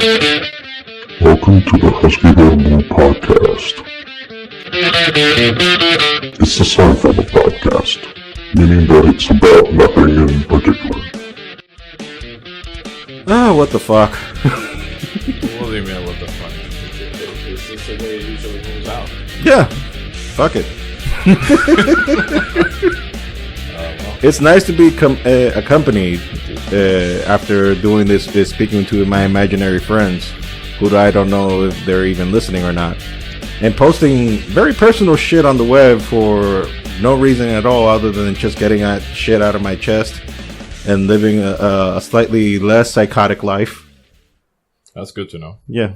Welcome to the Husky Barbu podcast. It's the Seinfeld podcast, meaning that it's about nothing in particular. What the fuck? What do you mean, what the fuck? Is this the way it usually moves out? Yeah, fuck it. It's nice to be accompanied after doing this speaking to my imaginary friends, who I don't know if they're even listening or not, and posting very personal shit on the web for no reason at all other than just getting that shit out of my chest and living a slightly less psychotic life. That's good to know. Yeah.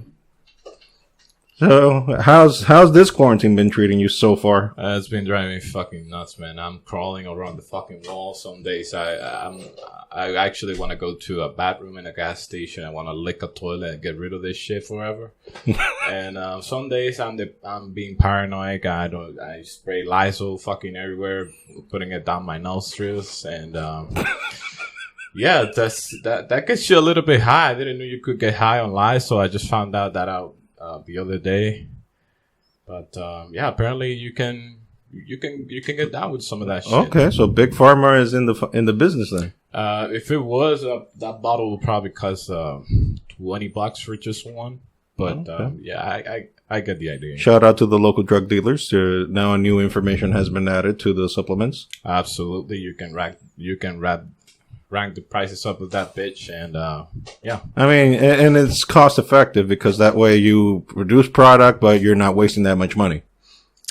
So, how's this quarantine been treating you so far? It's been driving me fucking nuts, man. I'm crawling around the fucking wall some days. I actually want to go to a bathroom in a gas station. I want to lick a toilet and get rid of this shit forever. And some days I'm being paranoid. I spray Lysol fucking everywhere, putting it down my nostrils, and yeah, that gets you a little bit high. I didn't know you could get high on Lysol. I just found out that out the other day. But yeah, apparently you can get down with some of that shit. Okay, so Big Pharma is in the business then. If it was, that bottle would probably cost $20 for just one. But okay. Yeah, I get the idea. Shout out to the local drug dealers. Now new information has been added to the supplements. Absolutely, you can rank the prices up with that bitch, and yeah. I mean, and it's cost effective because that way you produce product, but you're not wasting that much money.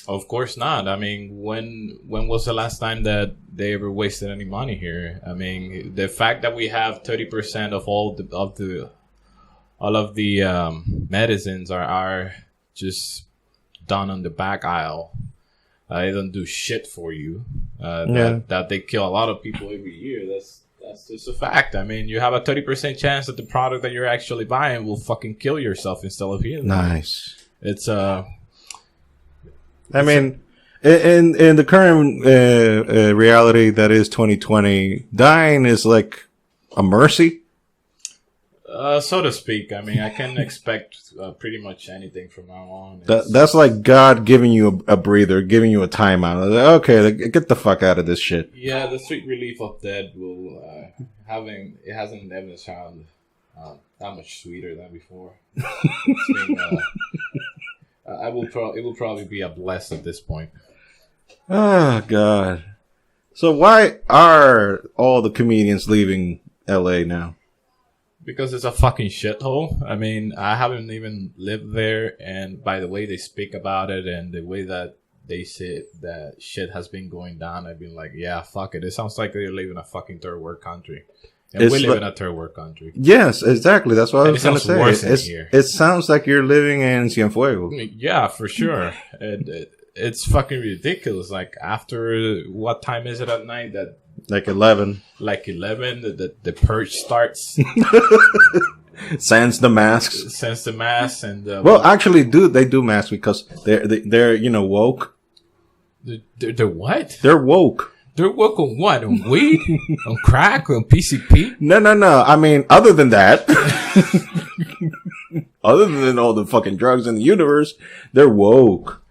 Of course not. I mean, when was the last time that they ever wasted any money here? I mean, the fact that we have 30% of all of the medicines are just done on the back aisle. They don't do shit for you. That they kill a lot of people every year. That's just a fact. I mean, you have a 30% chance that the product that you're actually buying will fucking kill yourself instead of healing. Nice. It's I mean, in the current reality that is 2020, dying is like a mercy. So to speak. I mean, I can expect pretty much anything from now on. That's like God giving you a breather, giving you a timeout. Like, okay, get the fuck out of this shit. Yeah, the sweet relief of death will it hasn't ever sounded that much sweeter than before. It will probably be a bless at this point. Oh God! So why are all the comedians leaving LA now? Because it's a fucking shithole. I mean, I haven't even lived there, and by the way they speak about it and the way that they say that shit has been going down, I've been like, yeah, fuck it. It sounds like they're living in a fucking third world country. And we live in a third world country. Yes, exactly. That's what I was going to say. Worse than here. It sounds like you're living in Cienfuegos. Yeah, for sure. It's fucking ridiculous. Like, after, what time is it at night? Like 11. Like 11, the purge starts. Sends the masks. And well, actually, they do masks because they're woke. They're what? They're woke. They're woke on what? On weed? On crack? On PCP? No. I mean, other than that, other than all the fucking drugs in the universe, they're woke.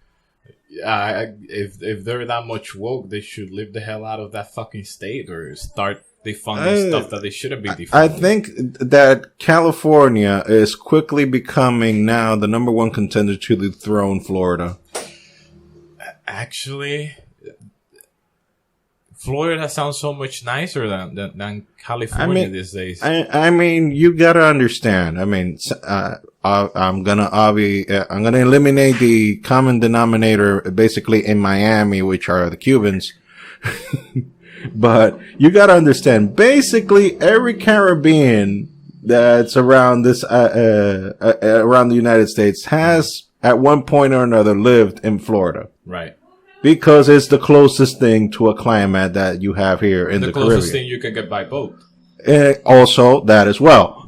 If they're that much woke, they should live the hell out of that fucking state or start defunding stuff that they shouldn't be defunding. I think that California is quickly becoming now the number one contender to dethrone Florida. Actually, Florida sounds so much nicer than California these days. I mean, you gotta understand. I mean, I'm gonna eliminate the common denominator basically in Miami, which are the Cubans. But you gotta understand, basically every Caribbean that's around this around the United States has at one point or another lived in Florida. Right. Because it's the closest thing to a climate that you have here in the Caribbean. The closest thing you can get by boat. And also that as well.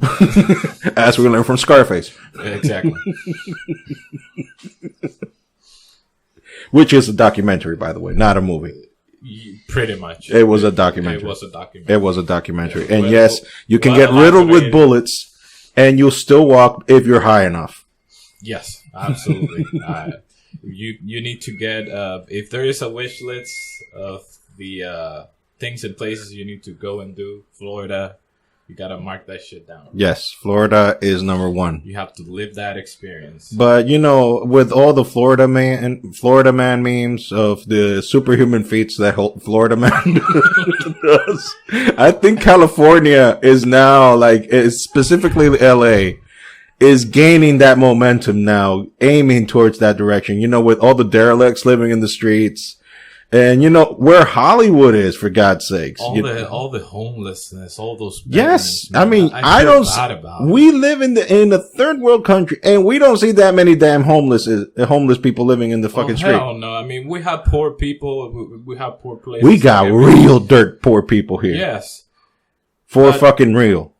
As we learned from Scarface. Exactly. Which is a documentary, by the way, not a movie. Pretty much. It was a documentary. It was a documentary. Yeah. And yes, you can get riddled with bullets and you'll still walk if you're high enough. Yes, absolutely. You need to get if there is a wish list of the things and places you need to go and do. Florida, you gotta mark that shit down. Yes, Florida is number one. You have to live that experience. But with all the Florida man memes of the superhuman feats that Florida man does, I think California is now specifically LA is gaining that momentum now, aiming towards that direction. With all the derelicts living in the streets. And where Hollywood is, for God's sakes. All the homelessness, all those yes, I mean, I don't. We live in a third world country, and we don't see that many damn homeless people living in the fucking street. Hell no! I mean, we have poor people. We have poor places. We got real dirt poor people here. Yes, fucking real.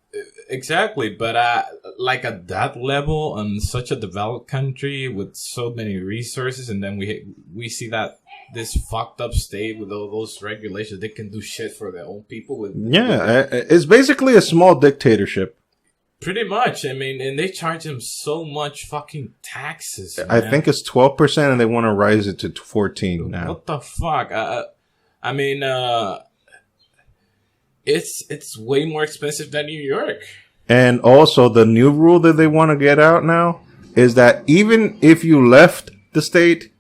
Exactly, but at that level, in such a developed country with so many resources, and then we see that. This fucked up state with all those regulations, they can do shit for their own people. It's basically a small dictatorship. Pretty much. I mean, and they charge them so much fucking taxes. Man. I think it's 12%, and they want to rise it to 14 now. What the fuck? I mean, it's way more expensive than New York. And also, the new rule that they want to get out now is that even if you left the state.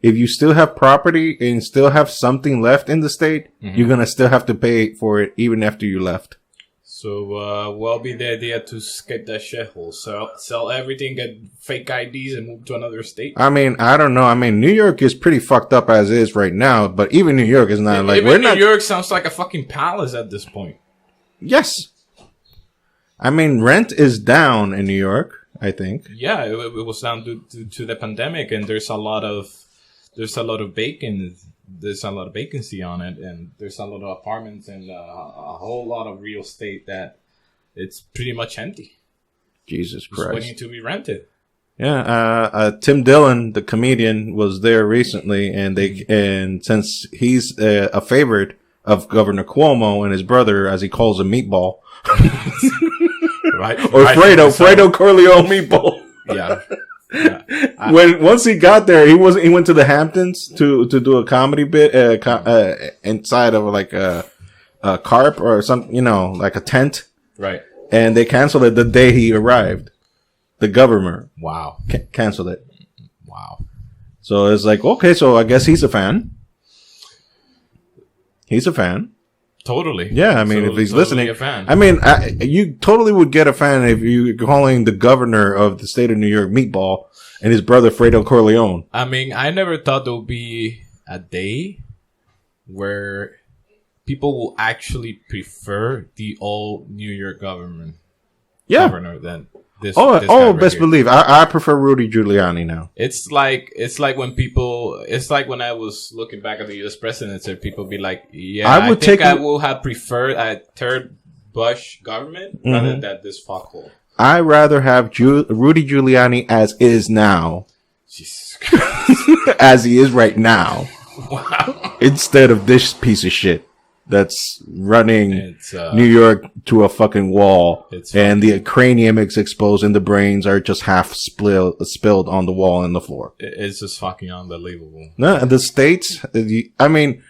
If you still have property and still have something left in the state, you're going to still have to pay for it even after you left. So, what'll be the idea to escape that shithole? Sell everything, get fake IDs, and move to another state? I mean, I don't know. I mean, New York is pretty fucked up as is right now, but even New York is not New York sounds like a fucking palace at this point. Yes. I mean, rent is down in New York, I think. Yeah, it was down due to the pandemic, and there's a lot of vacancy on it, and there's a lot of apartments and a whole lot of real estate that it's pretty much empty. Jesus Christ. Just waiting to be rented. Yeah, Tim Dillon, the comedian, was there recently, and since he's a favorite of Governor Cuomo and his brother, as he calls him, Meatball. Right. Or Fredo Corleone Meatball. Yeah. Once he got there, he went to the Hamptons to do a comedy bit inside of a carp or something, like a tent. Right. And they canceled it the day he arrived. The governor. Wow. Canceled it. Wow. So it's like, okay, so I guess he's a fan. He's a fan. Totally. Yeah, I mean, if he's listening, a fan. I mean, you totally would get a fan if you're calling the governor of the state of New York Meatball and his brother Fredo Corleone. I mean, I never thought there would be a day where people will actually prefer the old New York governor than this. This guy right best here. believe. I prefer Rudy Giuliani now. It's like when I was looking back at the U.S. presidency, people be like, "Yeah, I will have preferred a third Bush government rather than this fuckhole." I rather have Rudy Giuliani as is now, Jesus Christ. as he is right now, Wow. instead of this piece of shit that's running New York to a fucking wall, and the cranium is exposed and the brains are just half spilled on the wall and the floor. It's just fucking unbelievable. No, the states, I mean,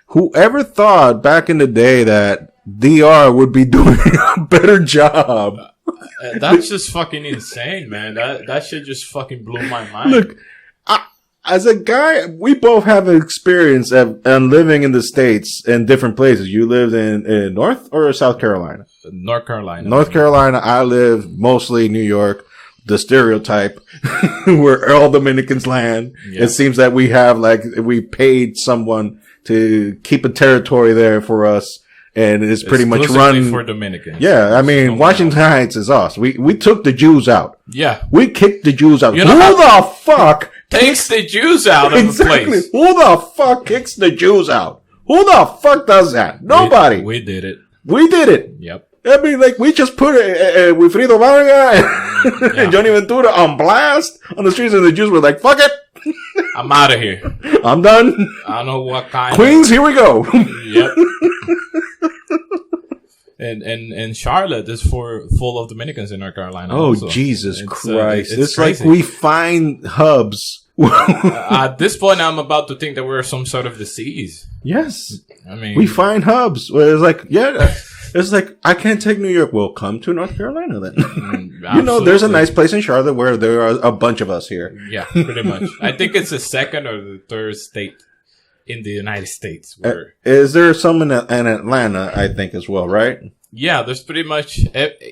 whoever thought back in the day that DR would be doing a better job? That's just fucking insane, man. That shit just fucking blew my mind. Look, as a guy, we both have experience and living in the States in different places. You lived in North or South Carolina? North Carolina. North Carolina. I live mostly New York. The stereotype where all Dominicans land. Yeah. It seems that we paid someone to keep a territory there for us. And it's pretty much run for Dominicans. Yeah, I mean, Washington Heights is us. We took the Jews out. Yeah. We kicked the Jews out. Who the fuck takes the Jews out of the place? Who the fuck kicks the Jews out? Who the fuck does that? Nobody. We did it. We did it. Yep. I mean, we just put Wilfrido Vargas and Johnny Ventura on blast on the streets, and the Jews were like, fuck it. I'm out of here. I'm done. I don't know what kind. Queens, here we go. Yep. And Charlotte is full of Dominicans in North Carolina. Oh, also. Jesus Christ. It's crazy. like we find hubs. At this point, I'm about to think that we're some sort of disease. Yes. I mean, We find hubs where it's like, yeah, it's like, I can't take New York. Well, come to North Carolina then. You know, there's a nice place in Charlotte where there are a bunch of us here. Yeah, pretty much. I think it's the second or the third state in the United States. Where Is there some in Atlanta, I think, as well, right? yeah, there's pretty much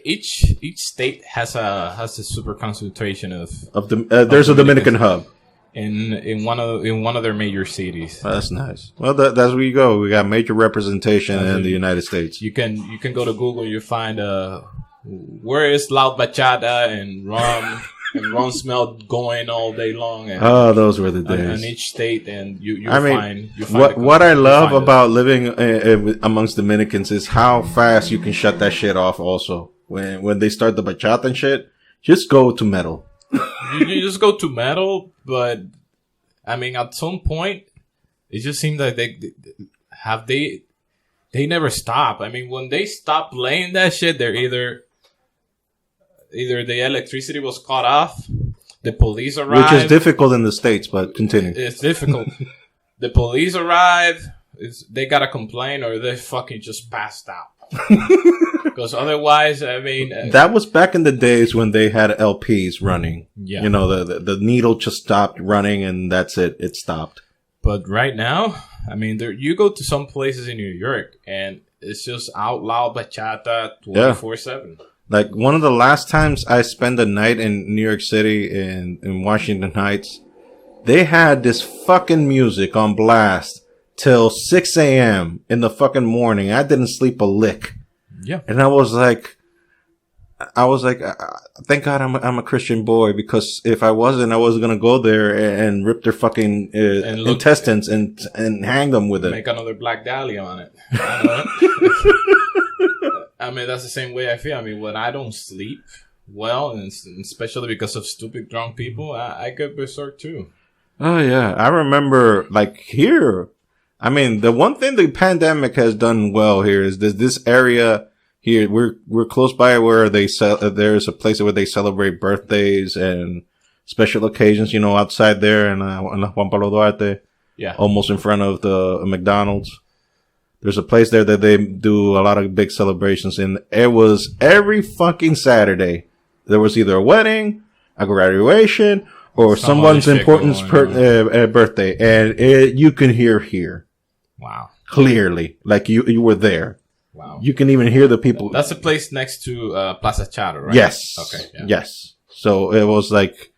each state has a super concentration of There's a Dominican hub. in one of their major cities. Oh, that's nice. Well, that's where you go. We got major representation in the United States. You can go to Google. You find where is loud bachata and rum smell going all day long. And, those were the days. in each state, and you find what I love about living amongst Dominicans is how fast you can shut that shit off. Also, when they start the bachata and shit, just go to metal. you just go to metal, but I mean, at some point, it just seems like they never stop. I mean, when they stop playing that shit, they're either the electricity was cut off, the police arrive, Which is difficult in the States, but continue. It's difficult. The police arrive, they gotta complain, or they fucking just passed out. Because otherwise, I mean, that was back in the days when they had LPs running. Yeah. You know, the needle just stopped running, and that's it. It stopped. But right now, I mean, you go to some places in New York, and it's just out loud bachata 24/7. Like, one of the last times I spent a night in New York City in Washington Heights, they had this fucking music on blast till 6 a.m. in the fucking morning. I didn't sleep a lick. Yeah. And I was like, thank God I'm a Christian boy, because if I wasn't going to go there and rip their fucking intestines and hang them with it. Make another Black Dahlia on it. I mean, that's the same way I feel. I mean, when I don't sleep well, and especially because of stupid drunk people, I get berserk too. Oh, yeah. I remember, like, here. I mean, the one thing the pandemic has done well here is this area here. We're close by where there's a place where they celebrate birthdays and special occasions, you know, outside there in Juan Pablo Duarte. Yeah. Almost in front of the McDonald's. There's a place there that they do a lot of big celebrations, and it was every fucking Saturday. There was either a wedding, a graduation, or someone's important birthday, and you can hear here. Wow. Clearly, like you were there. Wow. You can even hear the people. That's a place next to Plaza Chato, right? Yes. Okay. Yeah. Yes. So it was like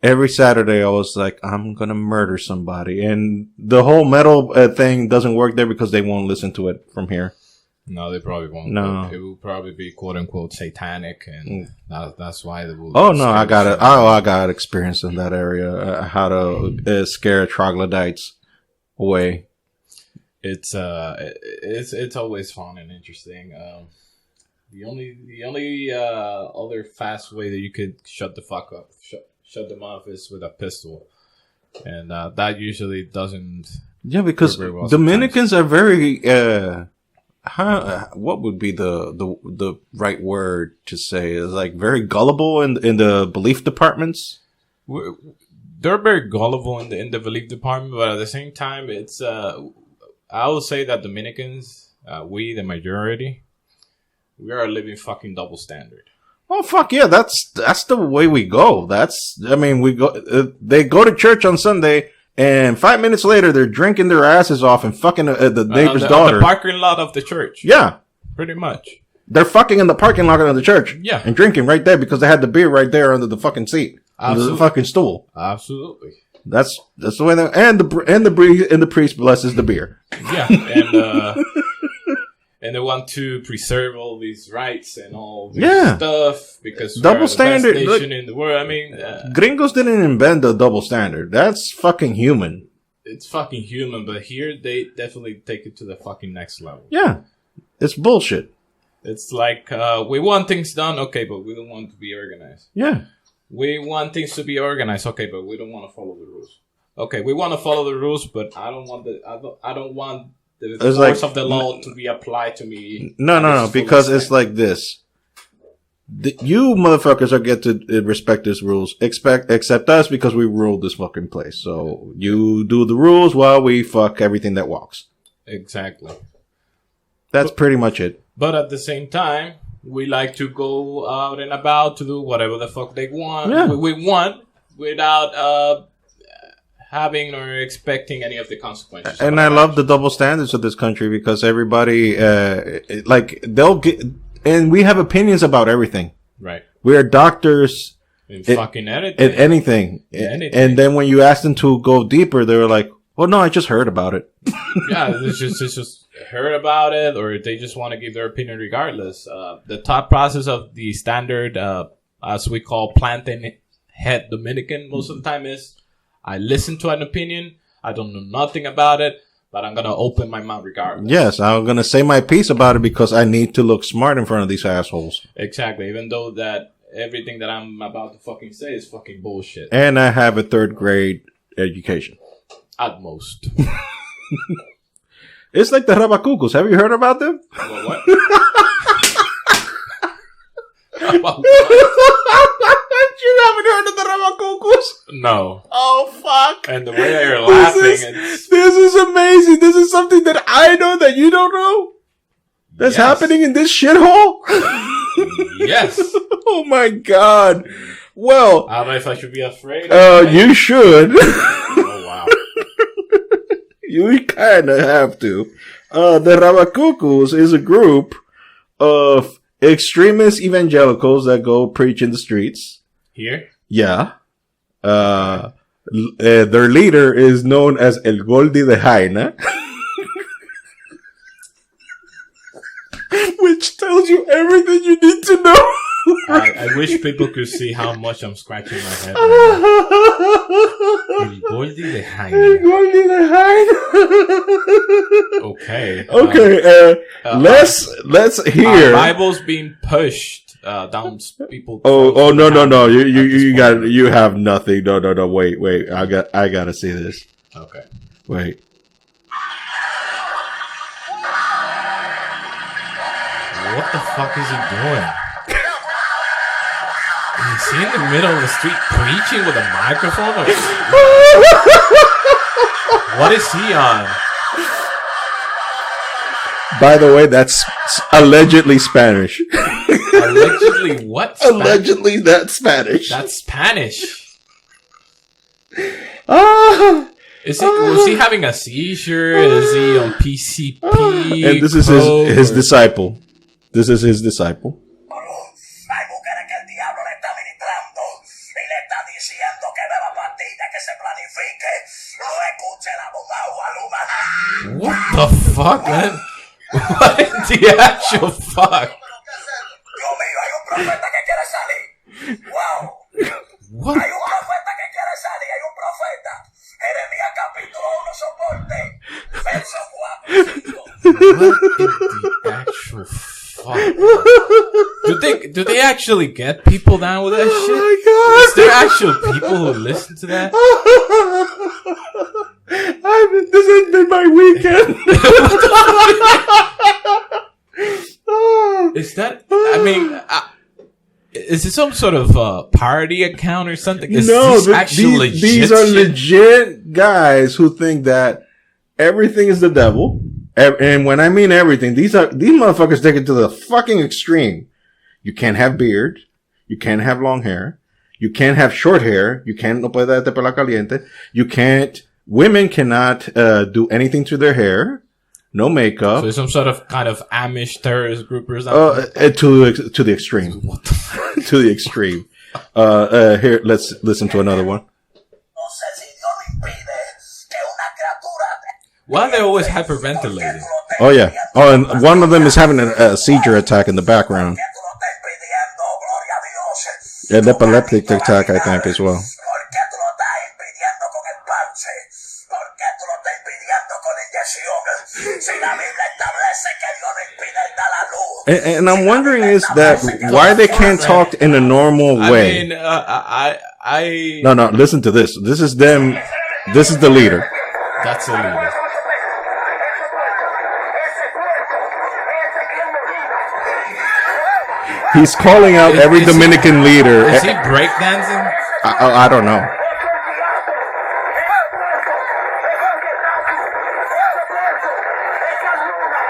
every Saturday I was like, I'm going to murder somebody. And the whole metal thing doesn't work there because they won't listen to it from here. No, they probably won't. No. It will probably be quote unquote satanic, and that's why they will. Oh, no, I got experience in that area, how to scare troglodytes away. It's always fun and interesting. The only other fast way that you could shut the fuck up, shut them off, is with a pistol, and that usually doesn't. Yeah, because well Dominicans are very. What would be the right word to say? Is like very gullible in the belief departments. They're very gullible in the belief department, but at the same time, it's I would say that Dominicans, we the majority, we are living fucking double standard. Oh fuck yeah, that's the way we go. We go. They go to church on Sunday, and 5 minutes later they're drinking their asses off and fucking the neighbor's daughter on the parking lot of the church. Yeah, pretty mumuch. They're fucking in the parking lot of the church. Yeah, and drinking right there because they had the beer right there under the fucking seat, under the fucking stool. Absolutely. That's the way. The priest blesses the beer. Yeah, and they want to preserve all these rights and all this stuff because double standard. The best nation in the world. I mean, gringos didn't invent the double standard. That's fucking human. It's fucking human, but here they definitely take it to the fucking next level. Yeah, it's bullshit. It's like we want things done, okay, but we don't want to be organized. Yeah. We want things to be organized, okay, but we don't want to follow the rules. Okay, we want to follow the rules, but I don't want the It's force like- of the law to be applied to me. No, because it's like this. You motherfuckers are get to respect these rules. Except us because we rule this fucking place. So you do the rules while we fuck everything that walks. Exactly. That's pretty much it. But at the same time, we like to go out and about to do whatever the fuck they want. Yeah. We want without having or expecting any of the consequences. And I love the double standards of this country because everybody, they'll get, and we have opinions about everything. Right. We are doctors In It- fucking anything. in anything. Anything. And then when you ask them to go deeper, they were like, well, no, I just heard about it. Yeah, it's just heard about it, or they just want to give their opinion regardless. The thought process of the standard, as we call plantain head Dominican, most of the time is, I listen to an opinion, I don't know nothing about it, but I'm gonna open my mouth regardless. Yes, I'm going to say my piece about it because I need to look smart in front of these assholes. Exactly. Even though that everything that I'm about to fucking say is fucking bullshit. And I have a 3rd grade education. At most. It's like the Rabacucos. Have you heard about them? What? You haven't heard of the Rabacucos? No. Oh, fuck. And the way that you're laughing, This is amazing. This is something that I know that you don't know. That's Yes. happening in this shithole. Yes. Oh my god. Well, I don't know if I should be afraid. you should. Oh, wow. You kind of have to. The Rabacucos is a group of extremist evangelicals that go preach in the streets. Here? Yeah. Their leader is known as El Goldi de Jaina. Which tells you everything you need to know. I wish people could see how much I'm scratching my head right now. El Goldi de El Jaime. Goldi de Jaina. Okay. Okay, let's hear. Bibles being pushed down people's Oh no. You You have nothing. No. Wait. I gotta see this. Okay. Wait. What the fuck is he doing? Is he in the middle of the street preaching with a microphone? Or... What is he on? By the way, that's allegedly Spanish. Allegedly what? Allegedly, that's Spanish. That's Spanish. Ah. Was he having a seizure? Is he on PCP? And this is his disciple. This is his disciple. Hay mujeres que el diablo le está ministrando y le está diciendo que beba pastillas, que se planifique. No escuche la bomba o aluma. What the fuck, man? What in the actual fuck? Dios mío, hay un profeta que quiere salir. Wow. What? Hay un profeta que quiere salir, hay un profeta. Jeremías capítulo 1 soporte. Verso 4. What in the actual fuck? Do they actually get people down with that shit? Oh my god! Is there actual people who listen to that? This has been my weekend. Is that? I mean, is it some sort of parody account or something? Is this actual legit these are shit? legit guys who think that everything is the devil. And when I mean everything, these motherfuckers take it to the fucking extreme. You can't have beard. You can't have long hair. You can't have short hair. You can't, no puede darte pela caliente. You can't, women cannot, do anything to their hair. No makeup. So there's some sort of kind of Amish terrorist group or something? To the extreme. What the fuck? To the extreme. Here, let's listen to another one. No sé si Dios lo impide que una criatura. Why are they always hyperventilating? Oh yeah. Oh, and one of them is having a seizure attack in the background. Que tú lo estás impidiendo, gloria a Dios. An epileptic attack, I think, as well. ¿Por qué tú lo estás impidiendo con el parche? ¿Por qué tú lo estás impidiendo con la inyección? Si la Biblia establece que Dios no impide el dar la luz. And I'm wondering is that why they can't talk in a normal way. I mean, No, listen to this. This is them. This is the leader. That's illegal. He's calling out every Dominican leader. Is he breakdancing? I don't know.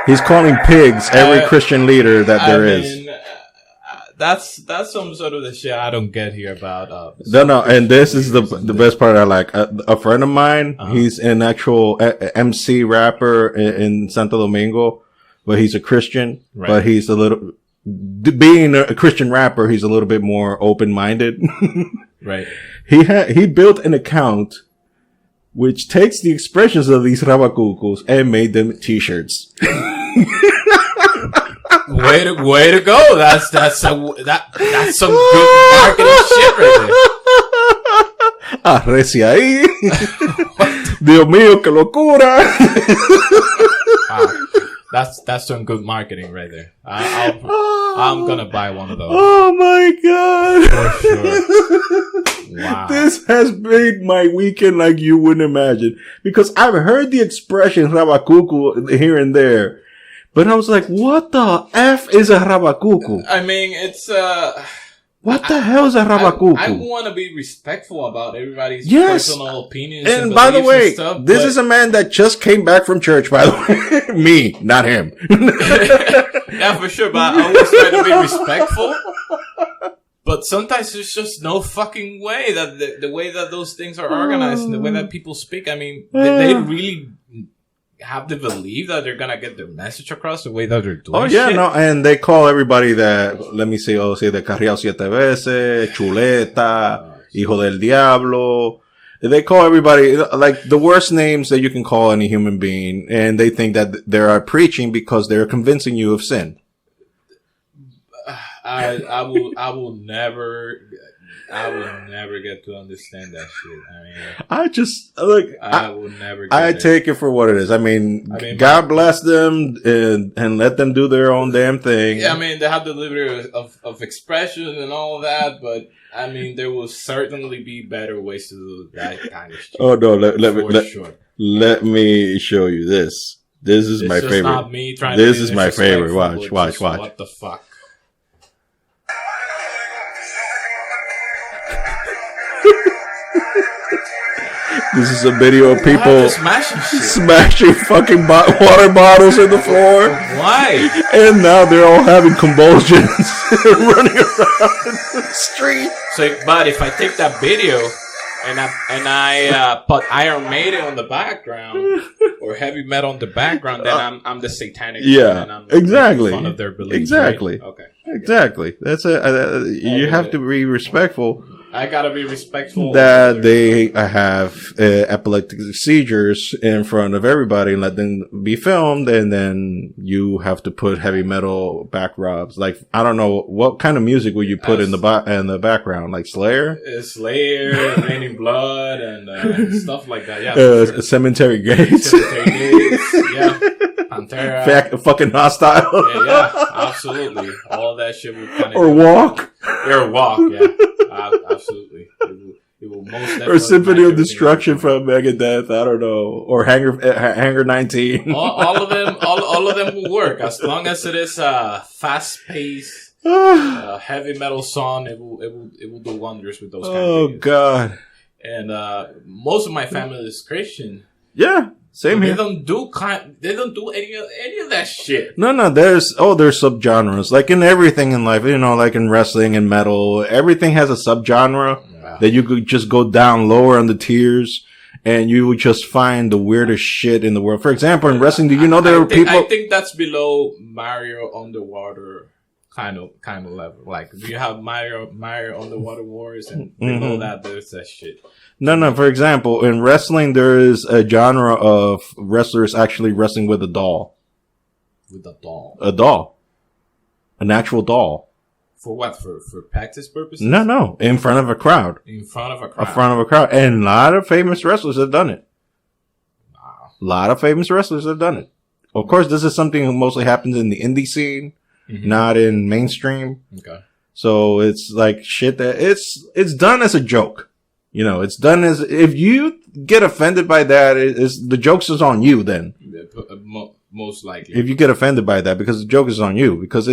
He's calling pigs every Christian leader that there is. That's some sort of the shit I don't get here about. No, and this is the best part I like. A friend of mine, he's an actual MC rapper in Santo Domingo, but he's a Christian. Right. But he's a little, being a Christian rapper, he's a little bit more open-minded. Right. He built an account which takes the expressions of these rabacucos and made them t-shirts. Way to go! That's some good marketing shit right there. Arrecia ahí. Dios mío, qué locura. That's some good marketing right there. I'm gonna buy one of those. Oh my god! For sure. Wow. This has made my weekend like you wouldn't imagine, because I've heard the expression rabacuco here and there. But I was like, what the F is a rabacuco? I mean, it's, what the hell is a rabacuco? I want to be respectful about everybody's personal opinions and by the way, stuff, this is a man that just came back from church, by the way. Me, not him. Yeah, for sure, but I always try to be respectful. But sometimes there's just no fucking way that the way that those things are organized and the way that people speak, I mean, they really have to believe that they're gonna get their message across the way that they're doing. Oh yeah, shit. no, and they call everybody that. Let me see, de carriao 7 veces, chuleta, hijo del diablo. They call everybody like the worst names that you can call any human being, and they think that they are preaching because they're convincing you of sin. I will never get to understand that shit. I mean, I will never get it. Take it for what it is. I mean God bless them and let them do their own damn thing. Yeah, I mean, they have the liberty of expression and all that, but I mean, there will certainly be better ways to do that kind of shit. Oh no, let me show you this. This is my favorite. Not me trying this to is my favorite. Watch. What the fuck? This is a video of people smashing fucking water bottles in the floor. Why? And now they're all having convulsions running around in the street. So, but if I take that video and I put Iron Maiden on the background or heavy metal on the background, then I'm the satanic. Yeah, and I'm exactly. Making fun of their beliefs, exactly. Right? Okay. Exactly. That's you have to be respectful. I gotta be respectful that they have epileptic seizures in front of everybody and let them be filmed, and then you have to put heavy metal backdrops. Like, I don't know, what kind of music would you put in the background? Like Slayer? Slayer, Raining Blood, and stuff like that. Yeah. Sure. Cemetery Gates. Yeah. Pantera. Fucking Hostile. Yeah, absolutely. All that shit would kind of. Or Walk. Or Walk, yeah. Absolutely. It will most definitely. Or Symphony of Destruction from Megadeth. I don't know. Or Hangar 19. all of them will work as long as it is a fast-paced, heavy metal song. It will do wonders with those. Oh God! And most of my family is Christian. Yeah. Same here. They don't do any of that shit. No. There's subgenres. Like in everything in life, like in wrestling and metal, everything has a subgenre that you could just go down lower on the tiers, and you would just find the weirdest shit in the world. For example, in wrestling, do you know there are people? I think that's below Mario Underwater kind of level. Like, do you have Mario Underwater Wars, and below that there's that shit. No. For example, in wrestling, there is a genre of wrestlers actually wrestling with a doll. With a doll? A doll. An actual doll. For what? For practice purposes? No. In front of a crowd. In front of a crowd. In front of a crowd. And a lot of famous wrestlers have done it. Wow. A lot of famous wrestlers have done it. Of course, this is something that mostly happens in the indie scene, not in mainstream. Okay. So it's like shit that it's done as a joke. It's done as, if you get offended by that, the joke's is on you then. Most likely. If you get offended by that, because the joke is on you, because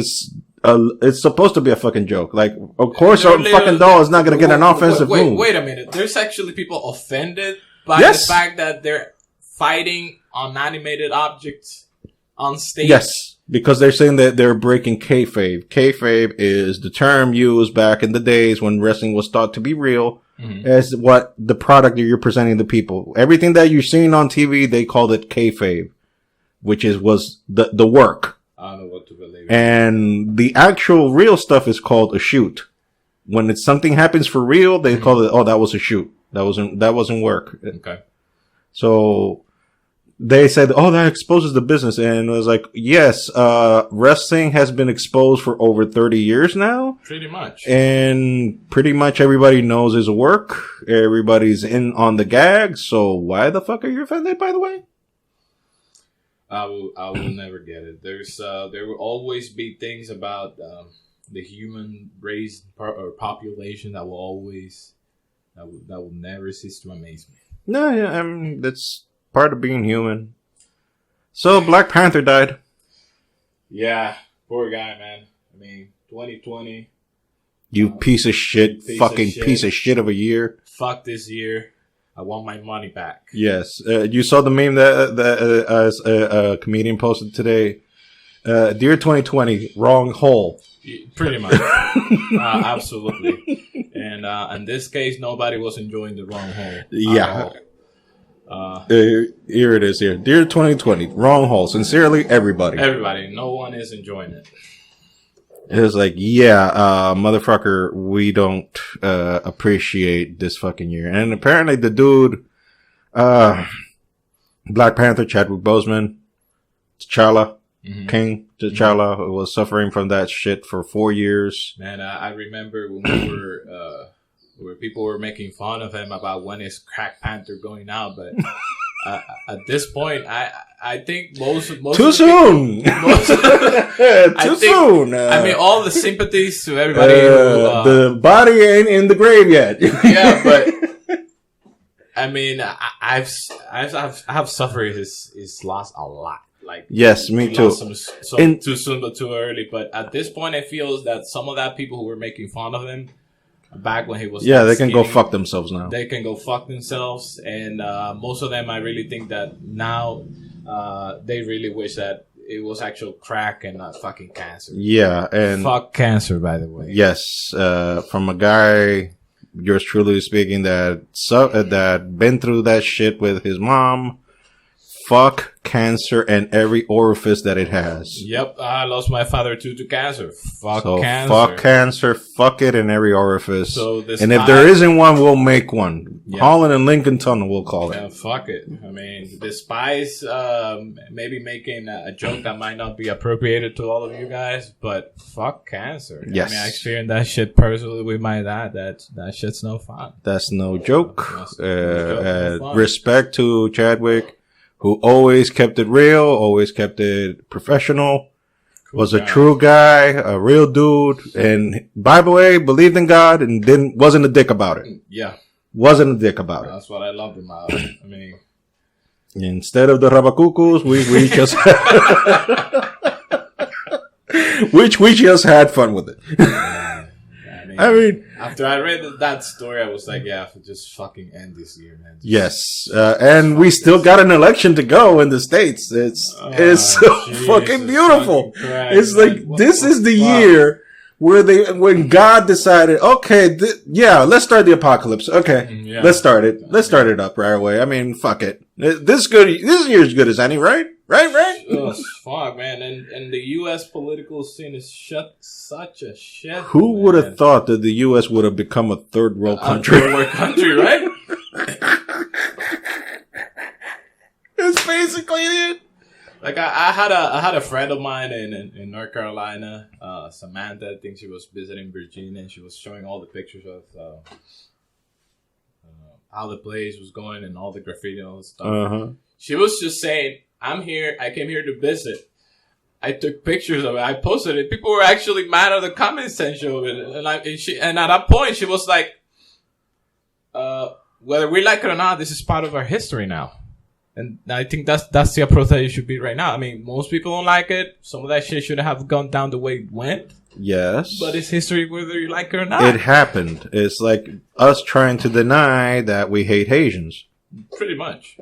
it's supposed to be a fucking joke. Like, of course, a fucking doll is not going to get an offensive move. Wait a minute. There's actually people offended by the fact that they're fighting on animated objects on stage. Yes, because they're saying that they're breaking kayfabe. Kayfabe is the term used back in the days when wrestling was thought to be real, as what the product that you're presenting to people. Everything that you're seeing on TV, they called it kayfabe, which was the work. I don't know what to believe. And the actual real stuff is called a shoot. When something happens for real, they call it, that was a shoot. That wasn't work. Okay. So they said, that exposes the business. And it was like, yes, wrestling has been exposed for over 30 years now. Pretty much. And pretty much everybody knows it's work. Everybody's in on the gag. So why the fuck are you offended, by the way? I will never get it. There will always be things about the human race or population that will never cease to amaze me. No, yeah, I mean, that's part of being human. So Black Panther died. Yeah, poor guy, man. I mean, 2020. You piece of shit, piece of shit of a year. Fuck this year. I want my money back. Yes. You saw the meme that a comedian posted today. Dear 2020, wrong hole. Pretty much. Absolutely. And in this case, nobody was enjoying the wrong hole. Yeah. Here it is here. Dear 2020, wrong hole. Sincerely, everybody. Everybody. No one is enjoying it. It was like, motherfucker, we don't appreciate this fucking year. And apparently the dude, Black Panther, Chadwick Boseman, T'Challa, King T'Challa, who was suffering from that shit for 4 years. Man, I remember when we were, where people were making fun of him about when is Crack Panther going out, but at this point, I think most too soon. Too soon. I mean, all the sympathies to everybody. The body ain't in the grave yet. Yeah, but I mean, I've suffered his loss a lot. Like, yes, me too. Too soon, but too early. But at this point, I feel that some of that people who were making fun of him back when he was they can go fuck themselves now. They can go fuck themselves, and most of them, I really think that now they really wish that it was actual crack and not fucking cancer. Yeah, and fuck cancer, by the way. Yes, from a guy, yours truly speaking, that been through that shit with his mom. Fuck cancer and every orifice that it has. Yep, I lost my father to cancer. Fuck cancer. Fuck cancer. Fuck it in every orifice. And if there isn't one, we'll make one. Yep. Holland and Lincoln Tunnel, we'll call it. Yeah, fuck it. I mean, despise maybe making a joke that might not be appropriated to all of you guys, but fuck cancer. Yes. I mean, I experienced that shit personally with my dad. That shit's no fun. That's no joke. Respect to Chadwick, who always kept it real, always kept it professional, was a true guy, a real dude, and by the way, believed in God and wasn't a dick about it. Yeah. Wasn't a dick about it. That's what I loved about it. I mean, instead of the rabacucus, we just we just had fun with it. I mean, after I read that story, I was like, just fucking end this year, man. Yes. And we still got an election to go in the States. It's so fucking beautiful. Christ, it's like, this is the year where when God decided, okay, let's start the apocalypse. Okay. Let's start it. Let's start it up right away. I mean, fuck it. This year's good as any, right? Right? Oh, fuck, man. And the U.S. political scene is such a shit. Who would have thought that the U.S. would have become a third world country? Third world country, right? It's basically it. Like, I had a friend of mine in North Carolina, Samantha. I think she was visiting Virginia, and she was showing all the pictures of how the place was going and all the graffiti and all the stuff. Uh-huh. She was just saying, I'm here. I came here to visit. I took pictures of it. I posted it. People were actually mad at the comment section of it. And at that point, she was like, whether we like it or not, this is part of our history now. And I think that's the approach that it should be right now. I mean, most people don't like it. Some of that shit should have gone down the way it went. Yes. But it's history whether you like it or not. It happened. It's like us trying to deny that we hate Haitians. Pretty much.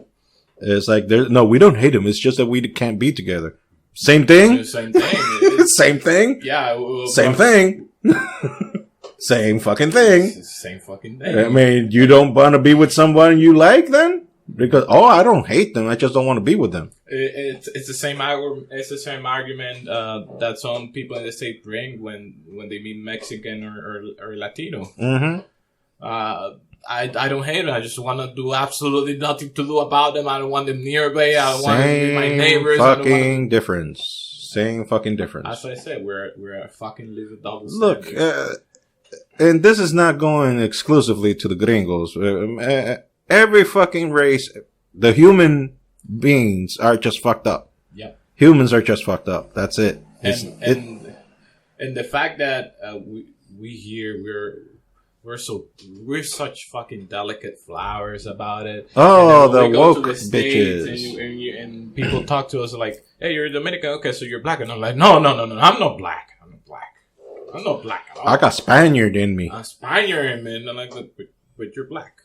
It's like, no, we don't hate them. It's just that we can't be together. Same thing? Same thing. Same thing? Yeah. Same thing. Same fucking thing. Same fucking thing. I mean, you don't want to be with someone you like then? Because, I don't hate them. I just don't want to be with them. It's the same argument that some people in the state bring when they meet Mexican or Latino. Mm-hmm. I don't hate them. I just want to do absolutely nothing to do about them. I don't want them nearby. I don't want them to be my neighbors. Fucking difference. Same fucking difference. As I said, we're a fucking living double Look, standard. and this is not going exclusively to the gringos. Every fucking race, the human beings are just fucked up. Yeah. Humans are just fucked up. That's it. And the fact that we here we're such fucking delicate flowers about it. Oh, and then the we go to woke the States bitches. and people talk to us like, "Hey, you're Dominican, okay? So you're black?" And I'm like, "No, I'm not black. I'm not black at all. I got Spaniard in me, I'm Spaniard, man." And I'm like, "But you're black."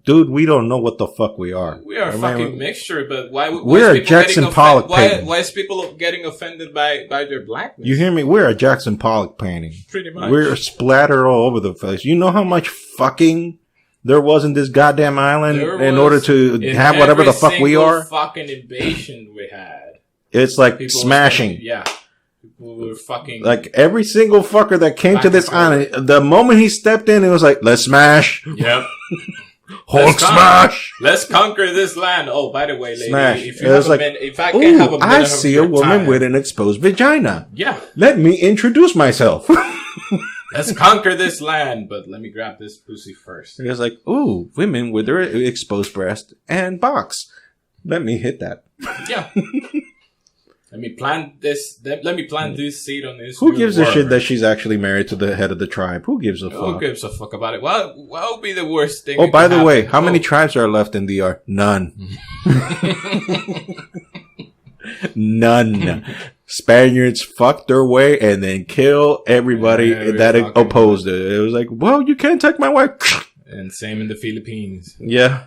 dude. We don't know what the fuck we are. We are a fucking mixture, but why we're a Jackson Pollock painting. Why is people getting offended by their blackness? You hear me? We're a Jackson Pollock painting. Pretty much. We're splattered all over the place. You know how much fucking there was in this goddamn island in order to have whatever the fuck we are? Fucking invasion we had. It's like People smashing. People were fucking like every single fucker that came to this island. The moment he stepped in, it was like, let's smash. Yep. Hulk smash. Let's conquer this land. Oh, by the way, lady, Smash. if you have like, if I can have a minute I of see your a woman time, with an exposed vagina. Yeah. Let me introduce myself. Let's conquer this land, but let me grab this pussy first. It's like, ooh, women with their exposed breast and box. Let me hit that. Yeah. Let me plant this. Let me plant this seed on this. Who gives a shit that she's actually married to the head of the tribe? Who gives a fuck? Who gives a fuck about it? What would be the worst thing? Oh, by the way, how many tribes are left in DR? None. None. Spaniards fucked their way and then kill everybody that opposed it. It was like, well, you can't take my wife. And same in the Philippines. Yeah,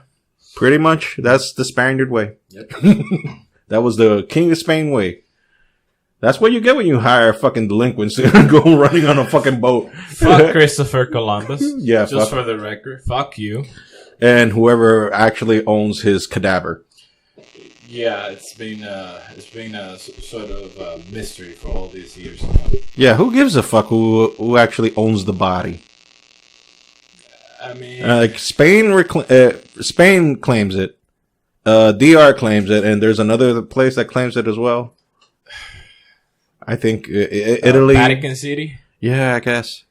pretty much. That's the Spaniard way. Yep. That was the King of Spain way. That's what you get when you hire fucking delinquents to go running on a fucking boat. Fuck Christopher Columbus. Yeah, just for the record. Fuck you. And whoever actually owns his cadaver. Yeah, it's been a sort of mystery for all these years. Yeah, who gives a fuck who actually owns the body? I mean, like Spain claims it. DR claims it, and there's another place that claims it as well. I think Italy. Vatican City? Yeah, I guess.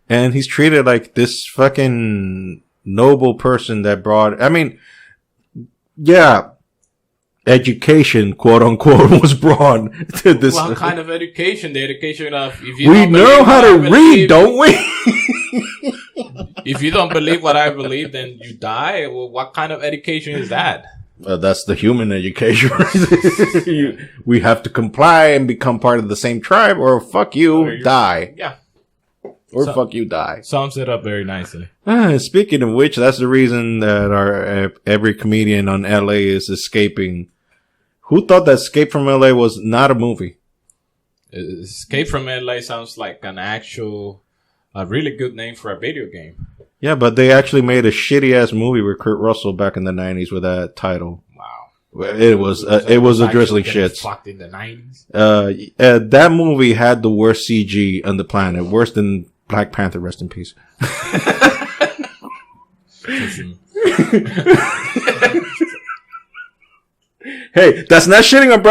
And he's treated like this fucking noble person that brought... I mean, yeah, education, quote unquote, was brought to this. What kind of education? The education of... If you we know how to read, don't we? If you don't believe what I believe, then you die? Well, what kind of education is that? That's the human education. We have to comply and become part of the same tribe, or fuck you, die. Yeah. Or fuck you, die. Sums it up very nicely. Speaking of which, that's the reason that every comedian on LA is escaping. Who thought that Escape from LA was not a movie? Escape from LA sounds like a really good name for a video game. Yeah, but they actually made a shitty ass movie with Kurt Russell back in the 90s with that title. Wow. It was a drizzling shit. Fucked in the 90s. That movie had the worst CG on the planet, worse than Black Panther. Rest in peace. Hey, that's not shitting on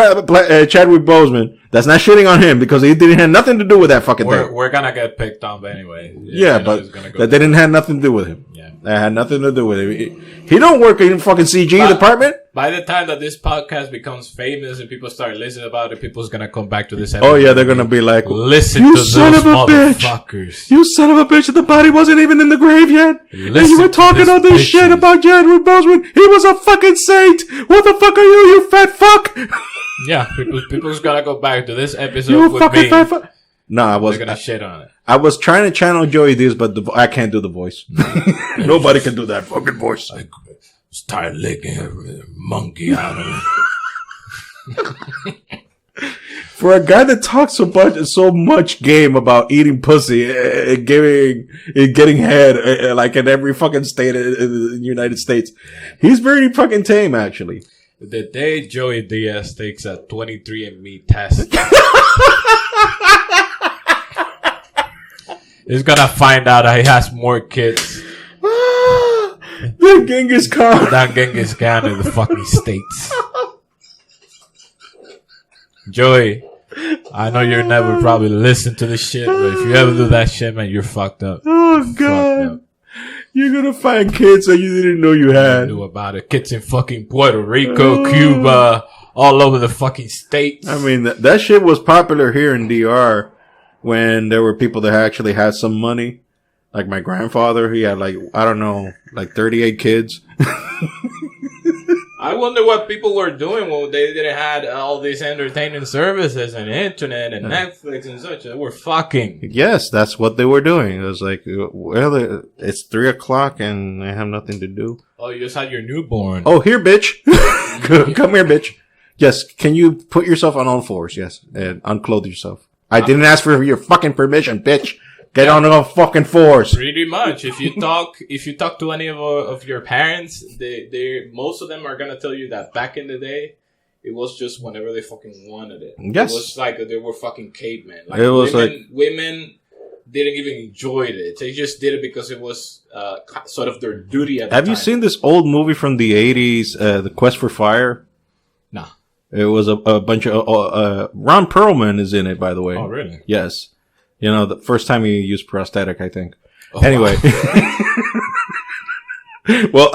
Chadwick Boseman. That's not shitting on him because he didn't have nothing to do with that fucking thing. We're gonna get picked up anyway. Yeah, but that didn't have nothing to do with him. Yeah. That had nothing to do with him. He don't work in fucking CG department. By the time that this podcast becomes famous and people start listening about it, people's gonna come back to this episode. Oh yeah, they're gonna be like, listen you to son those of a motherfuckers. Bitch. You son of a bitch, the body wasn't even in the grave yet. And you were talking all this shit about Chadwick Boseman. He was a fucking saint. What the fuck are you fat fuck? Yeah, people's gonna go back to this episode You with fucking me. fat fuck. No, I was They're gonna shit on it. I was trying to channel Joey Diaz, but I can't do the voice. Nobody can do that fucking voice. I was tired of licking a monkey out of it. For a guy that talks so much game about eating pussy and getting head, like in every fucking state in the United States, he's very fucking tame, actually. The day Joey Diaz takes a 23andMe test, he's gonna find out he has more kids than Genghis Khan. than Genghis Khan in the fucking States. Joey, I know you'll never probably listen to this shit, but if you ever do that shit, man, you're fucked up. Oh, God. You're gonna find kids that you didn't know you I had. knew about it. Kids in fucking Puerto Rico, Cuba, all over the fucking States. I mean, that shit was popular here in DR when there were people that actually had some money. Like my grandfather, he had like, I don't know, like 38 kids. I wonder what people were doing when they didn't have all these entertainment services and internet and Netflix and such. They were fucking. Yes, that's what they were doing. It was like, well, it's 3:00 and I have nothing to do. Oh, you just had your newborn. Oh, here, bitch. Come here, bitch. Yes, can you put yourself on all fours? Yes, and unclothe yourself. I didn't ask for your fucking permission, bitch. Get on all fucking fours. Pretty much. If you talk to any of your parents, they most of them are gonna tell you that back in the day, it was just whenever they fucking wanted it. Yes. It was like they were fucking cavemen. Like It was women didn't even enjoy it. They just did it because it was sort of their duty at the Have time. you seen this old movie from the 80s, The Quest for Fire? Nah. It was a bunch of, Ron Perlman is in it, by the way. Oh, really? Yes. You know, the first time he used prosthetic, I think. Oh, anyway. Well,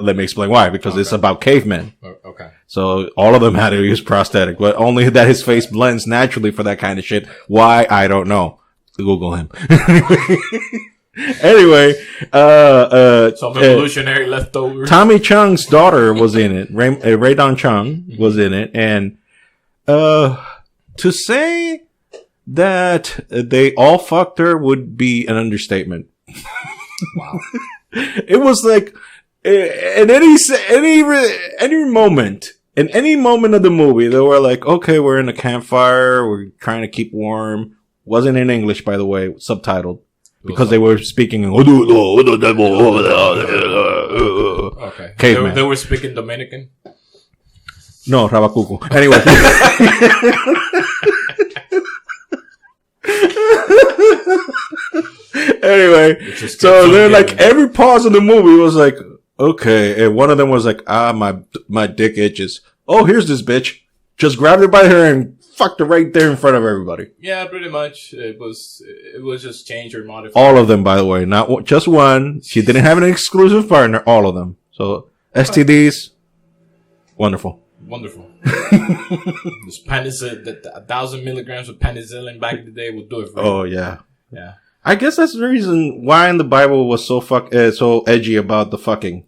let me explain why, because it's about cavemen. Okay. So all of them had to use prosthetic, but only that his face blends naturally for that kind of shit. Why? I don't know. Google him. Anyway, Some evolutionary leftovers. Tommy Chung's daughter was in it. Ray Don Chung was in it. And, to say that they all fucked her would be an understatement. Wow. It was like, in any moment of the movie, they were like, okay, we're in a campfire. We're trying to keep warm. Wasn't in English, by the way, subtitled. Because they were speaking Okay. caveman. They were speaking Dominican. No, Rabacuco. Anyway. Anyway, so they're like, every pause in the movie was like, okay. And one of them was like, my dick itches. Oh, here's this bitch. Just grabbed her by her and fucked her right there in front of everybody. Yeah, pretty much. It was just change or modify. All of them, by the way, not just one. She didn't have an exclusive partner. All of them. So STDs, wonderful. Wonderful. This penicillin, 1,000 milligrams of penicillin back in the day would do it for you. Oh yeah. Yeah. I guess that's the reason why in the Bible was so edgy about the fucking.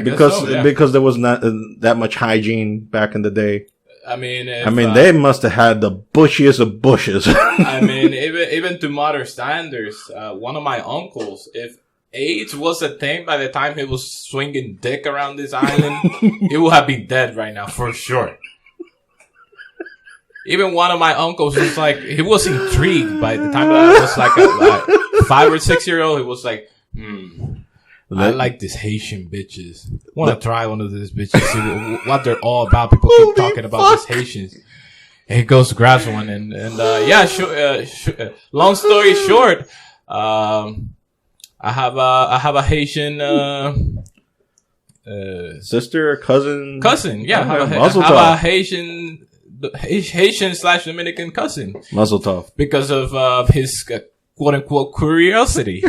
Because there was not that much hygiene back in the day. I mean, they must have had the bushiest of bushes. I mean, even to modern standards, one of my uncles, if AIDS was a thing by the time he was swinging dick around this island, he would have been dead right now for sure. Even one of my uncles was like, he was intrigued by the time that I was like a 5 or 6 year old. He was like, I like these Haitian bitches. Want to try one of these bitches, see what they're all about. People keep talking about these Haitians. And he goes, grabs one, and long story short, I have a Haitian sister, cousin. Yeah, I have a Haitian/Dominican cousin. Muzzle tough. Because of his quote unquote curiosity.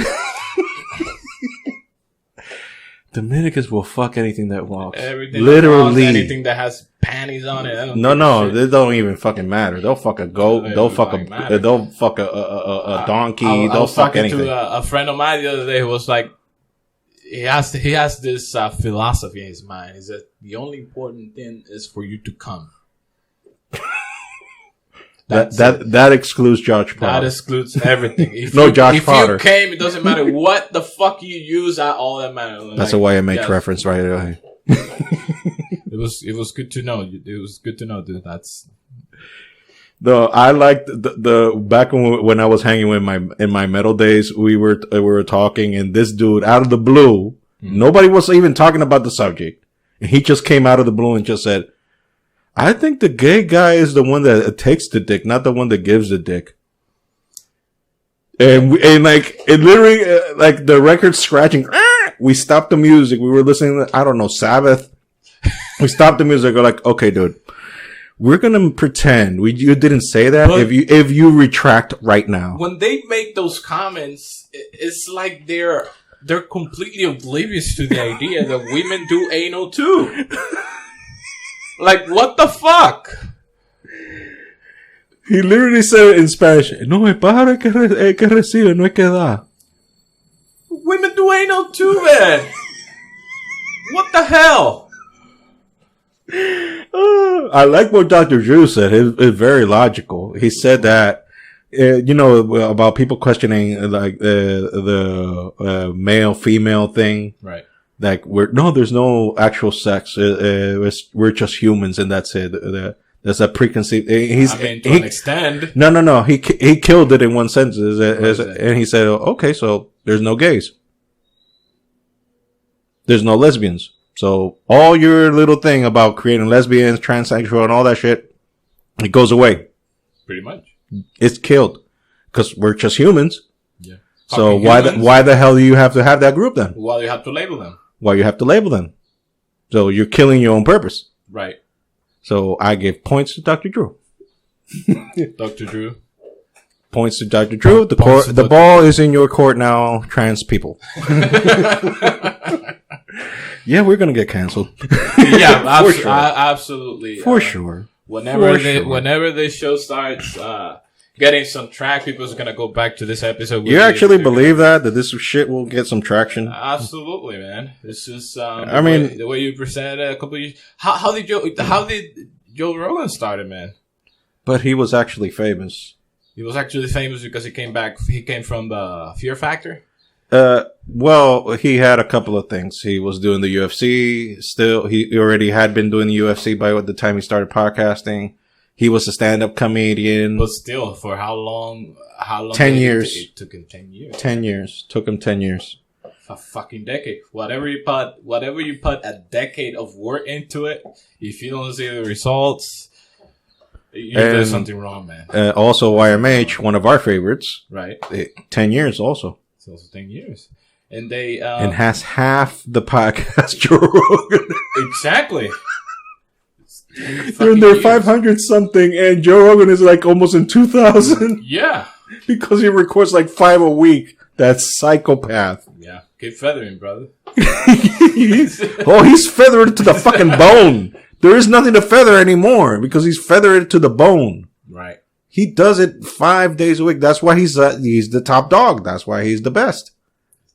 Dominicans will fuck anything that walks. Everything Literally. that walks, anything that has panties on it. No, they don't even fucking matter. They'll fuck a goat. They'll fuck a donkey. They'll fuck anything. To a friend of mine the other day who was like, he has this philosophy in his mind. Is that the only important thing is for you to come. That excludes Josh Potter. That excludes everything. If Josh Potter. If you came, it doesn't matter what the fuck you use. All that matters. That's why I make reference right away. It was good to know. It was good to know, dude. That's. I liked the back when I was hanging with in my metal days, we were talking, and this dude out of the blue, nobody was even talking about the subject, and he just came out of the blue and just said, "I think the gay guy is the one that takes the dick, not the one that gives the dick." And like it literally like the record scratching. We stopped the music. We were listening to, I don't know, Sabbath. We stopped the music. We're like, okay, dude. We're gonna pretend you didn't say that. But if you retract right now, when they make those comments, it's like they're completely oblivious to the idea that women do anal too. Like, what the fuck? He literally said it in Spanish. No es para que recibe, no es que da. Women do anal too, man. What the hell? I like what Dr. Drew said. It's very logical. He said that, about people questioning like the male female thing. Right. Like there's no actual sex. We're just humans, and that's it. There's a preconceived. To an extent. No. He killed it in one sentence, and he said, "Okay, so there's no gays, there's no lesbians." So all your little thing about creating lesbians, transsexual, and all that shit, it goes away. Pretty much. It's killed because we're just humans. Yeah. So why the hell do you have to have that group then? Why do you have to label them? Why you have to label them? So you're killing your own purpose. Right. So I give points to Dr. Drew. Dr. Drew. Points to Dr. Drew. The ball is in your court now, trans people. Yeah, we're gonna get canceled. Yeah, absolutely. For sure. Whenever this show starts getting some track, people's gonna go back to this episode. You actually believe that this shit will get some traction? Absolutely, man. It's just the way you presented it a couple of years. How did Joe Rogan start it, man? But he was actually famous. He was actually famous because he came back. He came from the Fear Factor. Well, he had a couple of things. He was doing the UFC. Still, he already had been doing the UFC by the time he started podcasting. He was a stand-up comedian. But still, for how long? 10 years. It took him 10 years. 10 years. Took him 10 years. A fucking decade. Whatever you put a decade of work into it, if you don't see the results, you're doing something wrong, man. Also, YMH, one of our favorites. Right. 10 years also. It's also 10 years. And they... and has half the podcast Joe Rogan. Exactly. They're in their 500 something, and Joe Rogan is like almost in 2,000. Yeah. Because he records like 5 a week. That's psychopath. Yeah. Keep feathering, brother. He's feathered to the fucking bone. There is nothing to feather anymore because he's feathered to the bone. Right. He does it 5 days a week. That's why he's the top dog. That's why he's the best.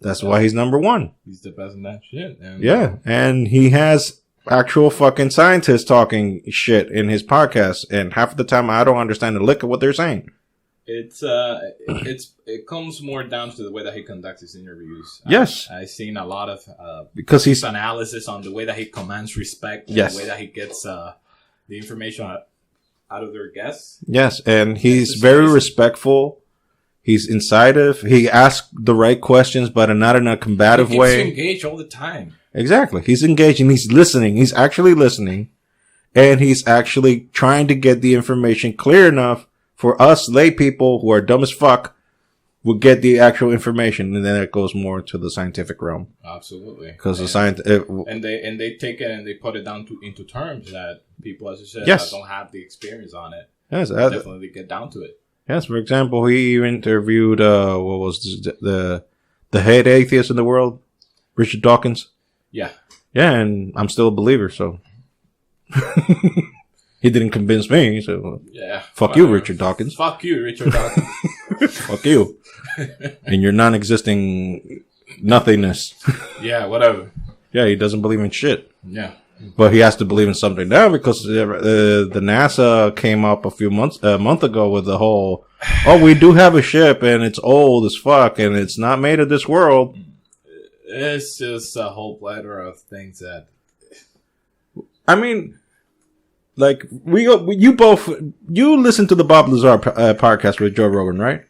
That's why he's number one. He's the best in that shit. Yeah. And he has actual fucking scientists talking shit in his podcast. And half of the time I don't understand a lick of what they're saying. It comes more down to the way that he conducts his interviews. Yes. I've seen a lot of because he's analysis on the way that he commands respect and the way that he gets the information out of their guests. Yes, and he's very respectful. He's incisive. He asks the right questions, but not in a combative way. He's engaged all the time. Exactly. He's engaged and he's listening. He's actually listening. And he's actually trying to get the information clear enough for us lay people who are dumb as fuck will get the actual information. And then it goes more to the scientific realm. Absolutely. Because the science... and they take it and they put it down into terms that people, as you said, that don't have the experience on it. Yes. Definitely get down to it. Yes, for example, he interviewed, the head atheist in the world, Richard Dawkins. Yeah. Yeah, and I'm still a believer, so. He didn't convince me, so. Yeah. Fuck you, Richard Dawkins. Fuck you, Richard Dawkins. Fuck you. And your non-existing nothingness. Yeah, whatever. Yeah, he doesn't believe in shit. Yeah. But he has to believe in something now because the NASA came up a month ago with the whole, we do have a ship and it's old as fuck and it's not made of this world. It's just a whole plethora of things that. I mean, like you listen to the Bob Lazar podcast with Joe Rogan, right?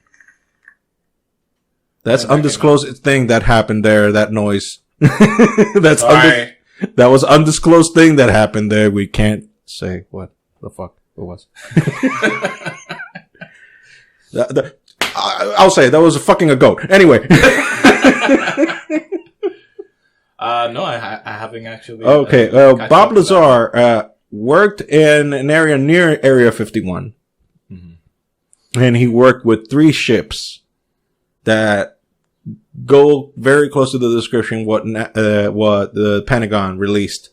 That's undisclosed thing that happened there. That noise. That was undisclosed thing that happened there. We can't say what the fuck it was. I'll say that was fucking a goat. Anyway. No, I haven't actually. Okay, Bob Lazar worked in an area near Area 51. Mm-hmm. And he worked with 3 ships that go very close to the description what the Pentagon released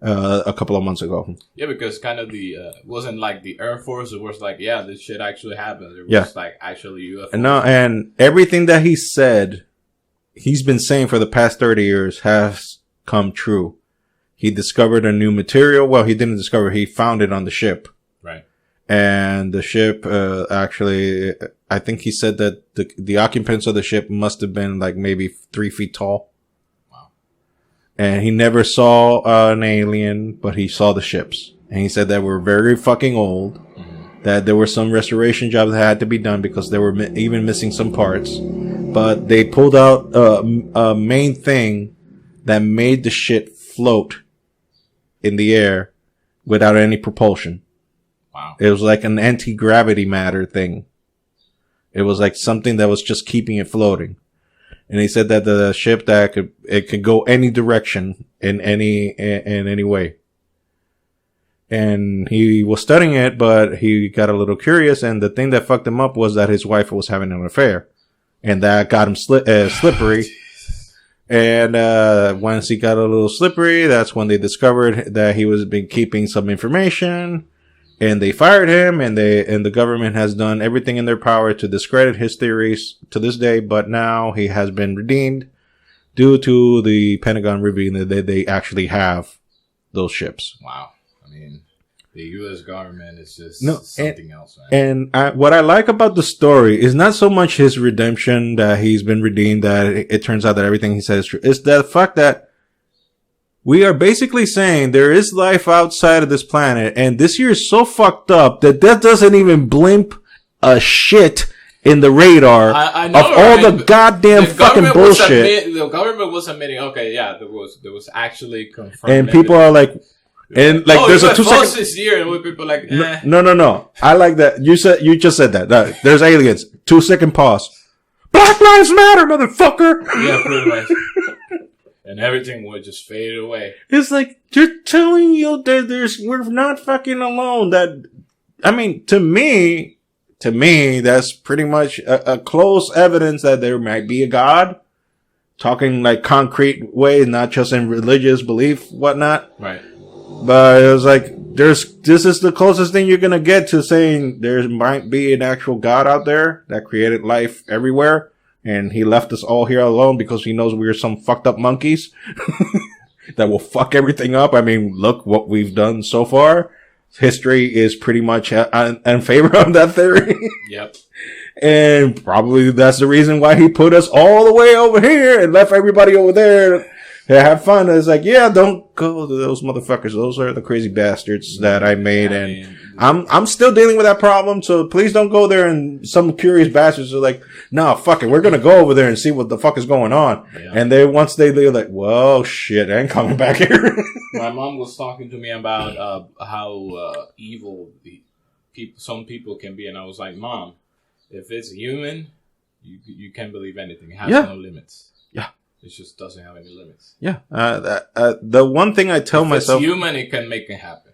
a couple of months ago. Yeah, because kind of it wasn't like the Air Force. It was like, yeah, this shit actually happened. It was like actually UFO. And everything that he said, he's been saying for the past 30 years has come true. He discovered a new material. Well, he didn't discover. He found it on the ship. Right. And the ship actually, I think he said that the occupants of the ship must have been like maybe 3 feet tall. Wow. And he never saw an alien, but he saw the ships. And he said that were very fucking old. Mm-hmm. That there were some restoration jobs that had to be done because they were even missing some parts. But they pulled out a main thing that made the shit float in the air without any propulsion. Wow. It was like an anti-gravity matter thing. It was like something that was just keeping it floating. And he said that the ship that could go any direction in any way. And he was studying it, but he got a little curious. And the thing that fucked him up was that his wife was having an affair. And that got him slippery. And once he got a little slippery, that's when they discovered that he was been keeping some information. And they fired him, and the government has done everything in their power to discredit his theories to this day. But now he has been redeemed due to the Pentagon revealing that they actually have those ships. Wow. I mean, the U.S. government is just something else, And man. what I like about the story is not so much his redemption, that he's been redeemed, that it turns out that everything he says is true. It's the fact that we are basically saying there is life outside of this planet, and this year is so fucked up that doesn't even blimp a shit in the radar I know, of all the goddamn fucking bullshit. The government was admitting, okay, yeah, there was actually confirmed. And people are like, and like, there's a 2-second this year, and people like, eh. No. I like that. You just said that. There's aliens. 2-second pause. Black Lives Matter, motherfucker. Yeah, pretty much. And everything would just fade away. It's like, you're telling you that we're not fucking alone. That, I mean, to me, that's pretty much a close evidence that there might be a God. Talking like concrete way, not just in religious belief, whatnot. Right. But it was like, this is the closest thing you're gonna get to saying there might be an actual God out there that created life everywhere. And he left us all here alone because he knows we're some fucked up monkeys that will fuck everything up. I mean, look what we've done so far. History is pretty much in favor of that theory. Yep. And probably that's the reason why he put us all the way over here and left everybody over there to have fun. It's like, yeah, don't go to those motherfuckers. Those are the crazy bastards that I made. And I'm still dealing with that problem. So please don't go there. And some curious bastards are like, no, fuck it. We're going to go over there and see what the fuck is going on. Yeah. And once they're like, well, shit, I ain't coming back here. My mom was talking to me about how evil some people can be. And I was like, Mom, if it's human, you can believe anything. It has no limits. Yeah. It just doesn't have any limits. Yeah. The one thing I tell myself... If it's human, it can make it happen.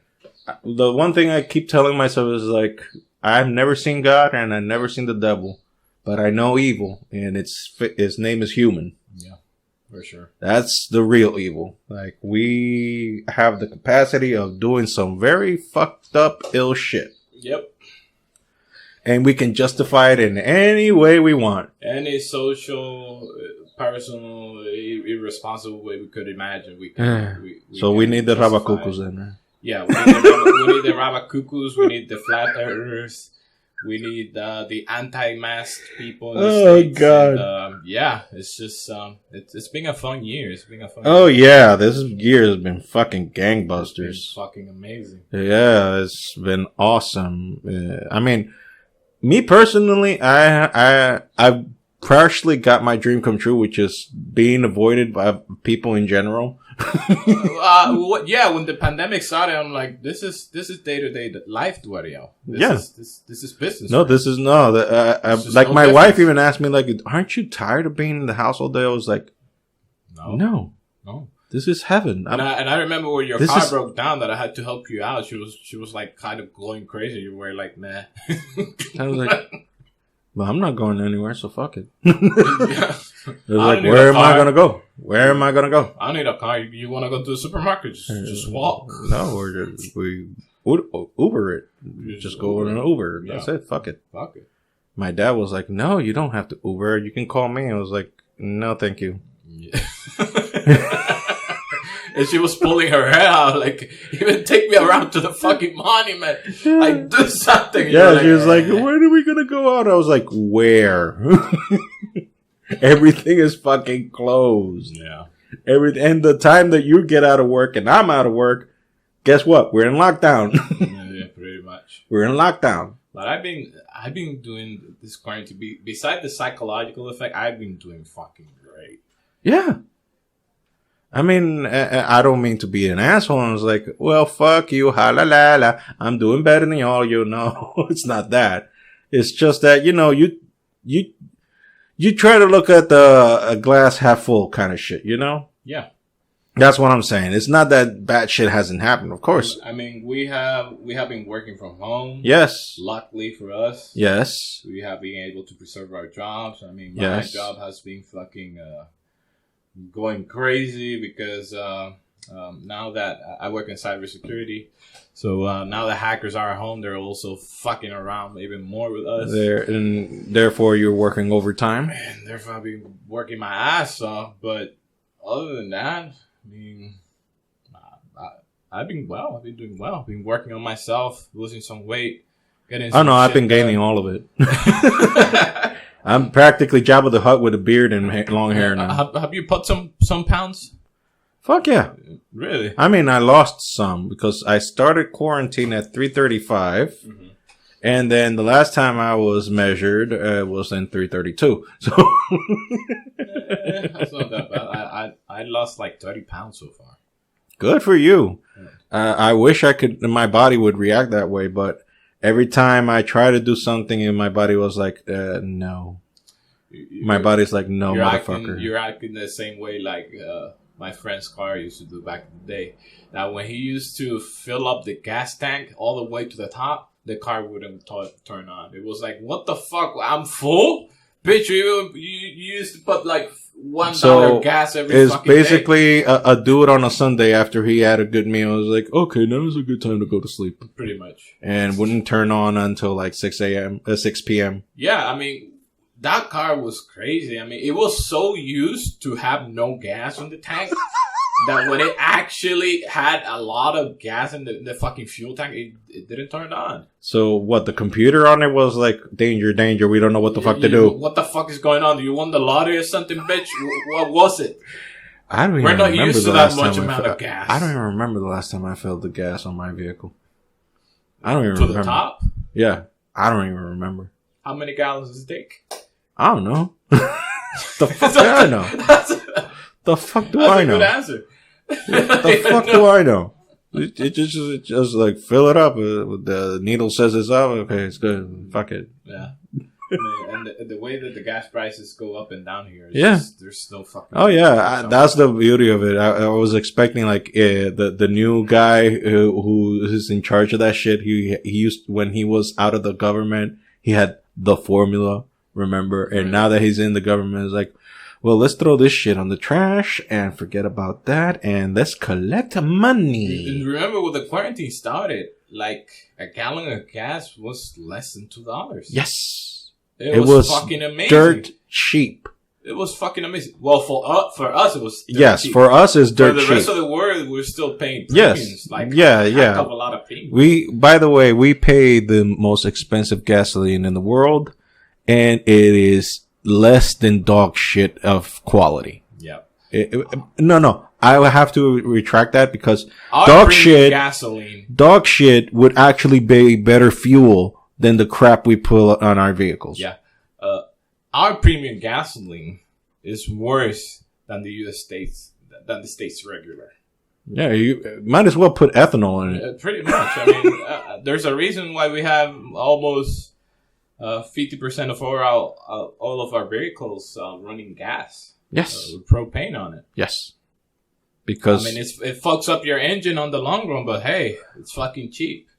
The one thing I keep telling myself is like, I've never seen God and I've never seen the devil, but I know evil, and his name is human. Yeah, for sure. That's the real evil. Like, we have the capacity of doing some very fucked up, ill shit. Yep. And we can justify it in any way we want. Any social personal, irresponsible way we could imagine. So we need the Rabacucos then, right? Yeah, we need the Rabacucos. We need the flat earthers. We need the anti-mask people. In the States. God! And, yeah, it's just it's been a fun year. It's been a fun. Oh yeah, this year has been fucking gangbusters. It's been fucking amazing. Yeah, it's been awesome. I mean, me personally, I've partially got my dream come true, which is being avoided by people in general. Yeah, when the pandemic started, I'm like, this is day-to-day life, Duario. This is business. No, right? this is no. Like no my difference. wife even asked me, like, aren't you tired of being in the house all day? I was like, no. This is heaven. And I remember when your car broke down that I had to help you out. She was like kind of going crazy. You were like, nah. I was like, well, I'm not going anywhere, so fuck it. Yeah. It was like, where am I gonna go? Where am I gonna go? I don't need a car. You want to go to the supermarket? Just walk. No, we Uber it. Just go in an Uber. Yeah. That's it. Fuck it. Fuck it. My dad was like, no, you don't have to Uber. You can call me. I was like, no, thank you. Yeah. And she was pulling her hair out, like, even take me around to the fucking monument. Like, do something. Yeah, she was like, when are we gonna go out? I was like, where? Everything is fucking closed. Yeah. And the time that you get out of work and I'm out of work, guess what? We're in lockdown. Yeah, pretty much. We're in lockdown. But I've been doing this quarantine. Besides the psychological effect, I've been doing fucking great. Yeah. I mean, I don't mean to be an asshole. I was like, well, fuck you, ha la la la. I'm doing better than y'all. You know, it's not that. It's just that, you know, you try to look at the glass half full kind of shit, you know? Yeah. That's what I'm saying. It's not that bad shit hasn't happened, of course. I mean, we have been working from home. Yes. Luckily for us. Yes. We have been able to preserve our jobs. I mean, my Yes. job has been fucking going crazy because now that I work in cybersecurity, so now the hackers are at home, they're also fucking around even more with us. And therefore, you're working overtime. And therefore, I've been working my ass off. But other than that, I mean, I've been doing well. I've been working on myself, losing some weight, getting. Oh no, I've been gaining all of it. I'm practically Jabba the Hutt with a beard and long hair now. Have you put some pounds? Fuck yeah. Really? I mean, I lost some because I started quarantine at 335. Mm-hmm. And then the last time I was measured was in 332. So That's not that bad. I lost like 30 pounds so far. Good for you. Yeah. I wish my body would react that way, but every time I try to do something and my body was like, no. My body's like, no, motherfucker. You're acting the same way like my friend's car used to do back in the day. Now, when he used to fill up the gas tank all the way to the top, the car wouldn't turn on. It was like, what the fuck? I'm full? Bitch, you used to put like $1 gas every fucking day. It's basically a dude on a Sunday after he had a good meal. I was like, okay, now's a good time to go to sleep. Pretty much. And wouldn't turn on until like 6 p.m. Yeah, I mean, that car was crazy. I mean, it was so used to have no gas in the tank that when it actually had a lot of gas in the fucking fuel tank, it didn't turn on. So what, the computer on it was like, danger, danger, we don't know what the fuck to do. What the fuck is going on? Do you won the lottery or something, bitch? What was it? I don't even We're not remember used to that much amount of gas. I don't even remember the last time I filled the gas on my vehicle. I don't even remember. To the top? Yeah, I don't even remember. How many gallons does it take? I don't know. The fuck do I know? The fuck do I know? That's a good answer. The fuck do I know? It just like fill it up. The needle says it's up. Okay, it's good. Fuck it. Yeah. And the way that the gas prices go up and down here, there's no fucking. Oh yeah, that's the beauty of it. I was expecting like the new guy who is in charge of that shit. He used, when he was out of the government, he had the formula. Remember, and now that he's in the government, it's like, well, let's throw this shit on the trash and forget about that, and let's collect money. And remember, when the quarantine started, like a gallon of gas was less than $2. Yes, it was fucking amazing. Dirt cheap. it was fucking amazing. Well, for us, it was cheap. For us, it's dirt cheap. For the rest of the world, we're still paying premiums. Yes, a lot of premiums. By the way, we pay the most expensive gasoline in the world, and it is less than dog shit of quality. Yeah. No. I would have to retract that because Our dog shit would actually be better fuel than the crap we put on our vehicles. Yeah. Our premium gasoline is worse than the U.S. states, than the states regular. Yeah, you might as well put ethanol in it. Pretty much. I mean, there's a reason why we have almost 50% of all of our vehicles running gas. Yes. With propane on it. Yes. Because it fucks up your engine on the long run, but hey, it's fucking cheap.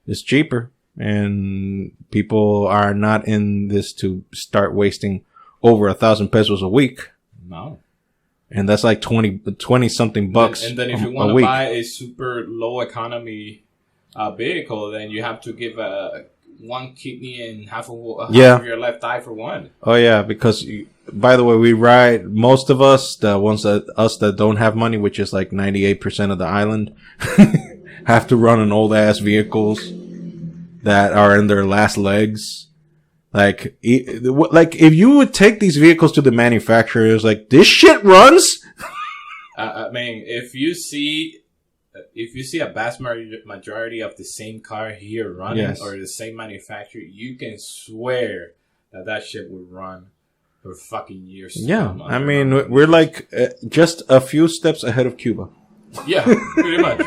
It's cheaper, and people are not in this to start wasting over 1,000 pesos a week. No. And that's like 20 something bucks. And then if you want to buy a super low economy vehicle, then you have to give one kidney and half of your left eye for one. Oh yeah, because by the way, we ride, most of us, the ones that don't have money, which is like 98% of the island, have to run on old ass vehicles that are in their last legs. Like if you would take these vehicles to the manufacturers, like, this shit runs. I mean, if you see a vast majority of the same car here running, or the same manufacturer, you can swear that shit would run for fucking years. Yeah, I mean, we're like just a few steps ahead of Cuba. Yeah, pretty much.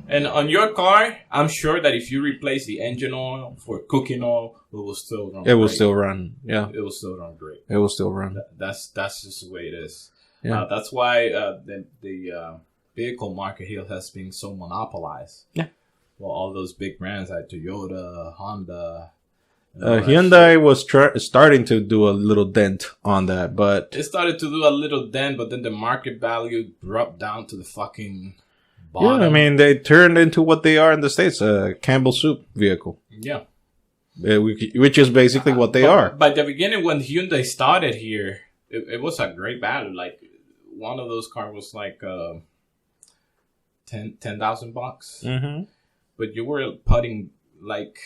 And on your car, I'm sure that if you replace the engine oil for cooking oil, it will still run. It will still run. Yeah, it will still run great. It will still run. That's just the way it is. Yeah, that's why the vehicle market here has been so monopolized. Yeah. Well, all those big brands like Toyota, Honda. Hyundai was starting to do a little dent on that, but it started to do a little dent, but then the market value dropped down to the fucking bottom. Yeah, I mean, they turned into what they are in the States, a Campbell Soup vehicle. Yeah. Which is basically what they are. By the beginning, when Hyundai started here, it was a great value. Like, one of those cars was like 10,000 bucks. Mm-hmm. But you were putting like,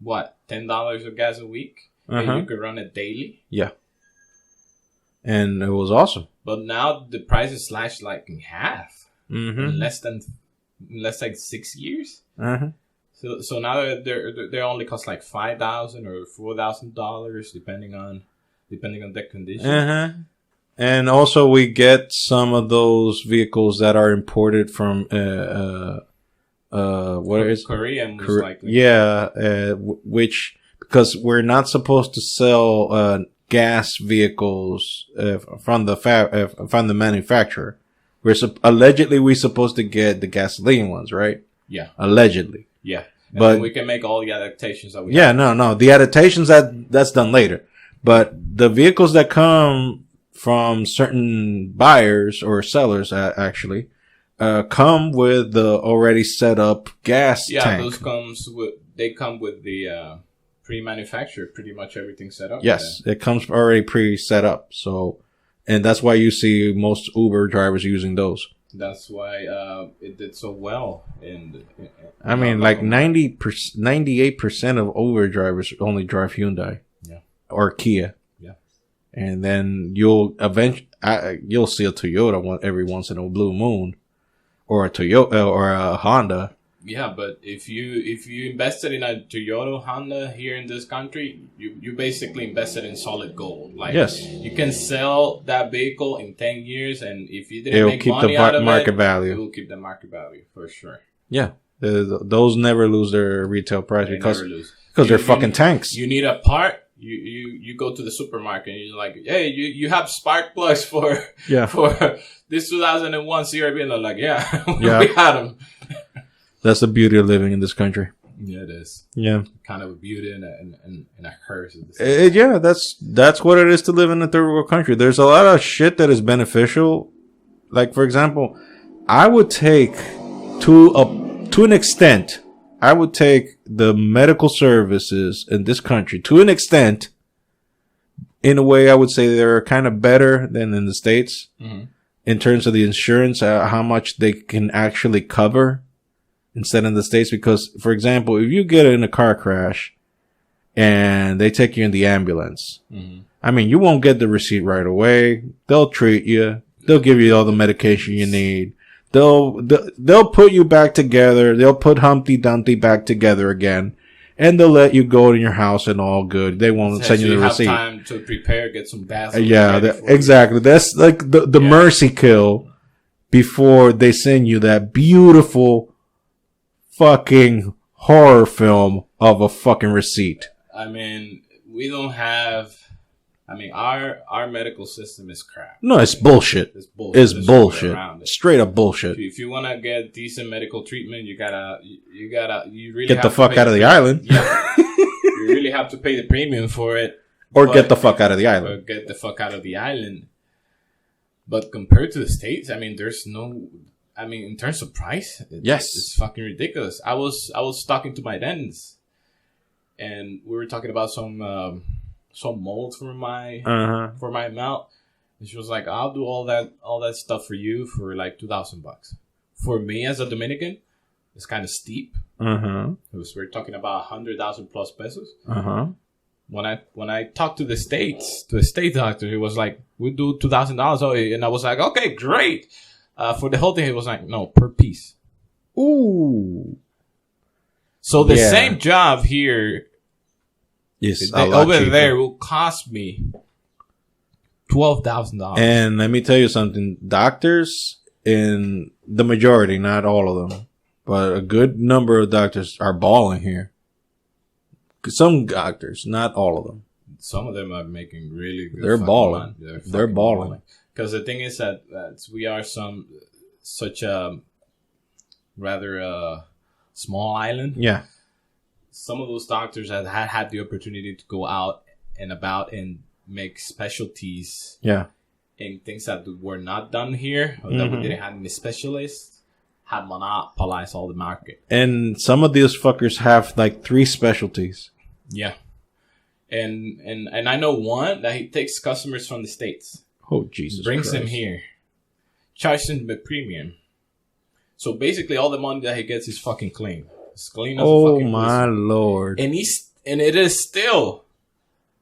what, $10 of gas a week? And you could run it daily? Yeah. And it was awesome. But now the price is slashed like in half. Mm-hmm. In less than 6 years. Mm-hmm. So now they only cost like $5,000 or $4,000 depending on the condition. Uh-huh. And also we get some of those vehicles that are imported from Korea, most likely. Yeah, which, because we're not supposed to sell gas vehicles from the manufacturer. We're supposed to get the gasoline ones, right? Yeah. Allegedly. Yeah. And but then we can make all the adaptations that we have. No. The adaptations that's done later. But the vehicles that come from certain buyers or sellers actually come with the already set up gas tank. Yeah, those come with the pre-manufactured, pretty much everything set up. Yes, it comes already pre-set up. So, and that's why you see most Uber drivers using those. That's why it did so well. I mean, like 98% of Uber drivers only drive Hyundai, or Kia, and then you'll see a Toyota every once in a blue moon, or a Toyota or a Honda. Yeah, but if you invested in a Toyota, Honda here in this country, you basically invested in solid gold. Like, yes, you can sell that vehicle in 10 years, and if you didn't make money out of it, it will keep the market value for sure. Yeah, those never lose their retail price because they're fucking tanks. You need a part. You go to the supermarket and you're like, hey, you have spark plugs for this 2001 CRV, and they're like, we had them. That's the beauty of living in this country. Yeah, it is. Yeah, kind of a beauty and a curse. Yeah, that's what it is to live in a third world country. There's a lot of shit that is beneficial. Like, for example, I would take to an extent. I would take the medical services in this country to an extent in a way, I would say they're kind of better than in the States Mm-hmm. in terms of the insurance, how much they can actually cover instead in the States. Because, for example, if you get in a car crash and they take you in the ambulance, Mm-hmm. I mean, you won't get the receipt right away. They'll treat you. They'll give you all the medication you need. They'll put you back together. They'll put Humpty Dumpty back together again. And they'll let you go to your house and all good. They won't send you the receipt. You have time to prepare, get some baths. Exactly. That's like the mercy kill before they send you that beautiful fucking horror film of a fucking receipt. I mean, we don't have. I mean, our medical system is crap. No, it's bullshit. It's bullshit. It's bullshit. Straight up bullshit. If you want to get decent medical treatment, you really get the fuck out of the island. Yeah. You really have to pay the premium for it. Or get the fuck out of the island. Or get the fuck out of the island. But compared to the States, I mean, there's no. I mean, in terms of price, it's fucking ridiculous. I was talking to my dentist, and we were talking about some molds for my mouth, and she was like, "I'll do all that stuff for you for like $2,000." For me as a Dominican, it's kind of steep. Because we're talking about 100,000 plus pesos. When I talked to the state doctor, he was like, "We do $2,000," and I was like, "Okay, great." For the whole thing, he was like, "No, per piece." Ooh. So the same job here. Yes, over there will cost me $12,000. And let me tell you something: doctors, in the majority, not all of them, but a good number of doctors are balling here. Some doctors, not all of them. Some of them are making really good. They're balling. They're balling. Because the thing is that we are such a rather small island. Yeah. Some of those doctors have had the opportunity to go out and about and make specialties. Yeah. In things that were not done here, or that we didn't have any specialists, have monopolized all the market. And some of these fuckers have like 3 specialties. Yeah. And I know one that he takes customers from the States. Oh, Jesus brings Christ. them here. Charges them the premium. So basically all the money that he gets is fucking clean. It's clean as a fucking my pussy. Lord. And it is still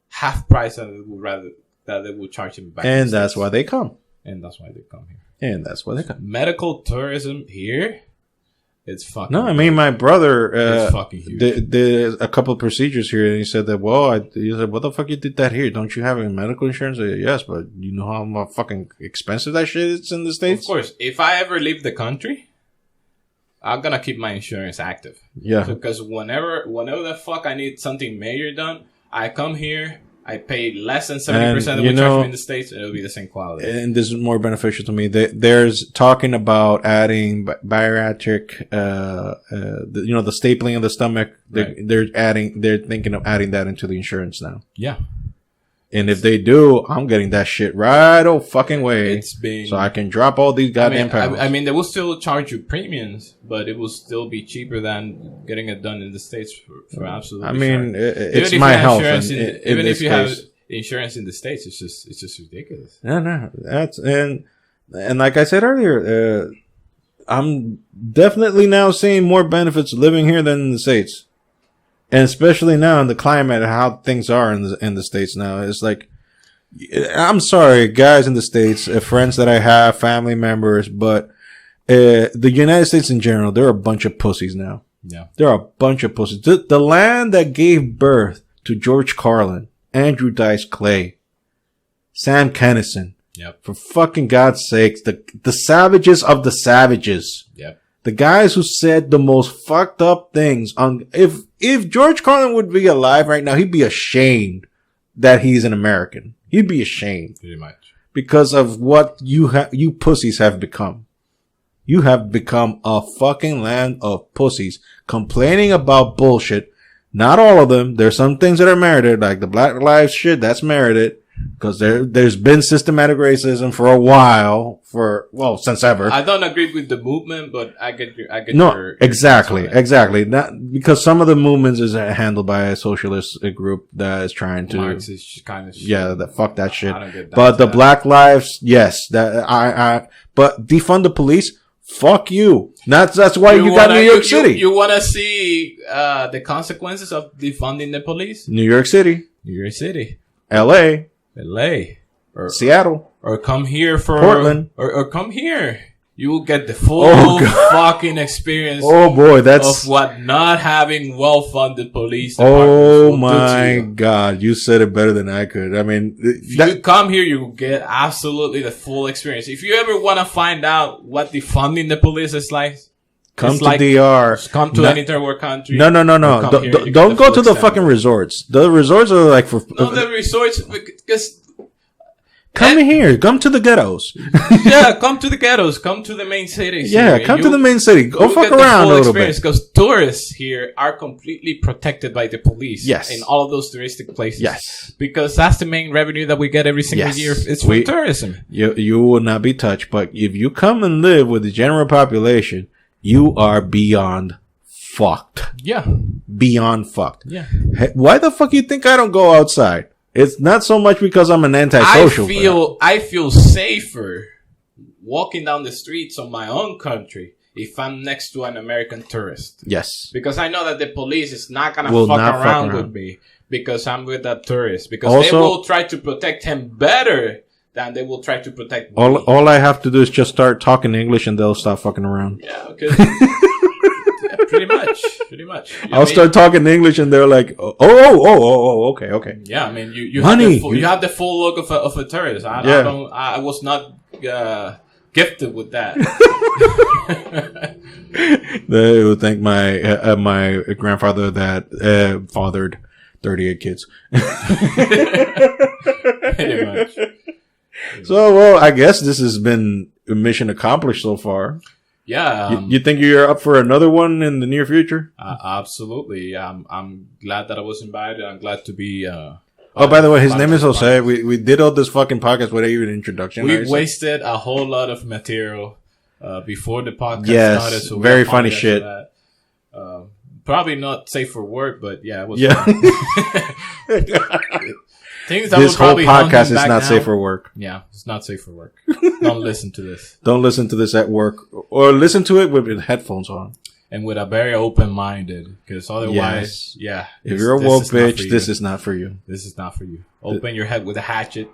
half price that they would charge him back. And that's why they come. And that's why they come here. And that's why they come. Medical tourism here, it's fucking No, I mean, my brother it's fucking huge. did a couple of procedures here, and he said that, he said, what the fuck you did that here? Don't you have any medical insurance? I said, yes, but you know how fucking expensive that shit is in the States? Of course. If I ever leave the country, I'm gonna keep my insurance active. Yeah. Because whenever the fuck I need something major done, I come here, I pay less than 70% of what charge me in the States, and it'll be the same quality. And this is more beneficial to me. There's talking about adding bariatric, the stapling of the stomach. They're thinking of adding that into the insurance now. Yeah. And if they do, I'm getting that shit right fucking way. So I can drop all these goddamn pounds. I mean, they will still charge you premiums, but it will still be cheaper than getting it done in the States for absolutely. I mean, sure. it's my health. Even if you have insurance in the States, it's just ridiculous. No, that's and like I said earlier, I'm definitely now seeing more benefits living here than in the States. And especially now in the climate, how things are in the States now. It's like, I'm sorry, guys in the States, friends that I have, family members, but the United States in general, they're a bunch of pussies now. Yeah. They're a bunch of pussies. The land that gave birth to George Carlin, Andrew Dice Clay, Sam Kinison. Yep. For fucking God's sakes, the savages of the savages. Yep. The guys who said the most fucked up things on, if George Carlin would be alive right now, he'd be ashamed that he's an American. He'd be ashamed. Pretty much. Because of what you pussies have become. You have become a fucking land of pussies complaining about bullshit. Not all of them. There's some things that are merited, like the Black Lives shit, that's merited. Because there's been systematic racism for a while, since ever. I don't agree with the movement, but I get No, your exactly. Not because some of the movements is handled by a socialist group that is trying to Marxist kind of shit. fuck that shit. I don't get that. But the Black Lives, yes, but defund the police. Fuck you. That's why you got New York City. You want to see the consequences of defunding the police? New York City, L.A., or Seattle, or come here for Portland, or come here. You will get the full fucking experience. Oh boy, of what not having well-funded police Oh departments will my do to you. God, you said it better than I could. I mean, if you come here, you will get absolutely the full experience. If you ever want to find out what defunding the police is like, come to DR. Come to any third world country. No. Don't go to the fucking resorts. The resorts are like for the resorts because. Come here. Come to the ghettos. Yeah, come to the ghettos. Come to the main cities. Yeah, come to the main city. Go fuck around a little bit. Because tourists here are completely protected by the police. Yes. In all of those touristic places. Yes. Because that's the main revenue that we get every single year. It's from tourism. You will not be touched. But if you come and live with the general population, you are beyond fucked. Yeah. Beyond fucked. Yeah. Hey, why the fuck you think I don't go outside? It's not so much because I'm an antisocial. I feel safer walking down the streets of my own country if I'm next to an American tourist. Yes. Because I know that the police is not going to fuck around with me because I'm with that tourist. Because they will try to protect him better than they will try to protect me. All I have to do is just start talking English and they'll stop fucking around. Yeah, okay. Pretty much. I'll start talking English and they're like, okay. Yeah, I mean, you have the full look of a tourist. I was not gifted with that. They would think my grandfather that fathered 38 kids. Pretty much. So, well, I guess this has been a mission accomplished so far. Yeah. You think you're up for another one in the near future? Absolutely. I'm glad that I was invited. I'm glad to be. By the way, his name is Jose. We did all this fucking podcast without even an introduction. We wasted a whole lot of material before the podcast started. So very funny shit. Probably not safe for work, but yeah, it was. Yeah. Things that this whole podcast is not now. safe for work. Yeah, it's not safe for work. Don't listen to this. Don't listen to this at work, or listen to it with headphones on. And with a very open-minded, because otherwise, if you're a woke bitch, this is not for you. This is not for you. Open your head with a hatchet,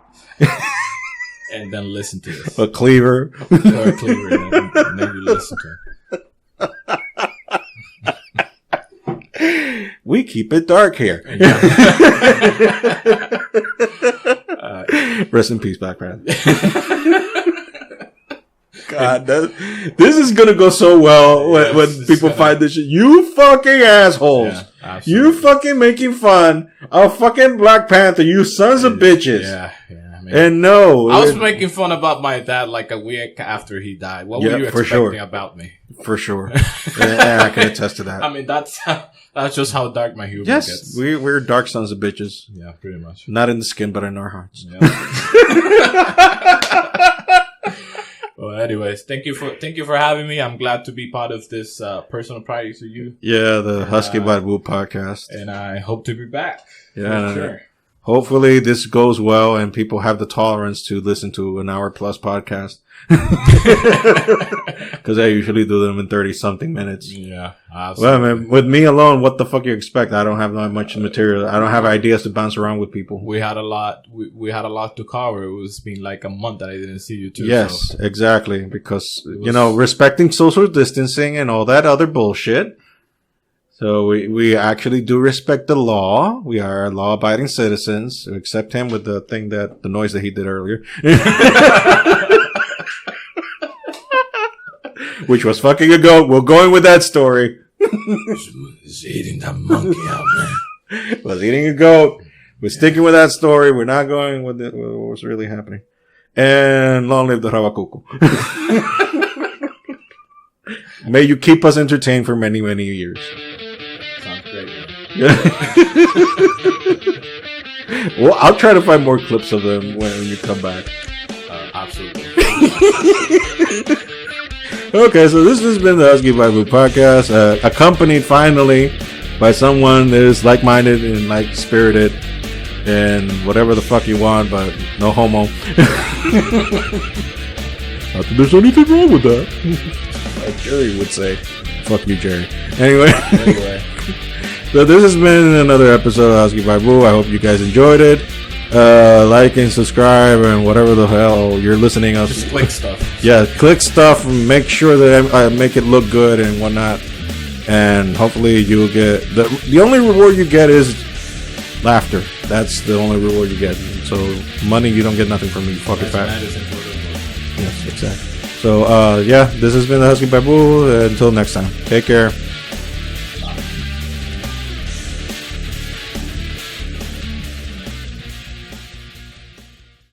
and then listen to this. A cleaver. Or a cleaver, and then you listen to it. We keep it dark here. Rest in peace, Black Panther. God, this is gonna go so well when people find this shit. You fucking assholes. Yeah, you fucking making fun of fucking Black Panther. You sons of bitches. Yeah. And no, I was making fun about my dad like a week after he died. What were you expecting about me? For sure. Yeah, I can attest to that. I mean, that's just how dark my humor gets. We're dark sons of bitches. Yeah, pretty much. Not in the skin, but in our hearts. Yeah. Well, anyways, thank you for having me. I'm glad to be part of this personal project to you. Yeah, the Husky Barbu podcast. And I hope to be back. Yeah, sure. Hopefully this goes well and people have the tolerance to listen to an hour plus podcast. Because I usually do them in 30-something minutes. Yeah, absolutely. Well, man, with me alone, what the fuck you expect? I don't have that much material. I don't have ideas to bounce around with people. We had a lot. We had a lot to cover. It was been like a month that I didn't see you too. Yes, so. Exactly. Because, respecting social distancing and all that other bullshit. So we actually do respect the law. We are law-abiding citizens, except him with the noise that he did earlier. Which was fucking a goat. We're going with that story. He's eating that monkey out, man. Was eating a goat. We're sticking with that story. We're not going with what's really happening. And long live the Rabacuco. May you keep us entertained for many, many years. Sounds great. Well, I'll try to find more clips of them when you come back. Absolutely. Okay, so this has been the Husky Barbu podcast, accompanied finally by someone that is like-minded and like-spirited and whatever the fuck you want, but no homo. Not that there's anything wrong with that. Like Jerry would say. Fuck you, Jerry. Anyway. So this has been another episode of Husky Barbu. I hope you guys enjoyed it. Like and subscribe and whatever the hell you're listening to. Just click stuff. Yeah, click stuff and make sure that I make it look good and whatnot. And hopefully you'll get... The only reward you get is laughter. That's the only reward you get. So money, you don't get nothing from me. Fucking fat. Yes, exactly. So, yeah, this has been the Husky Barbu. Until next time. Take care.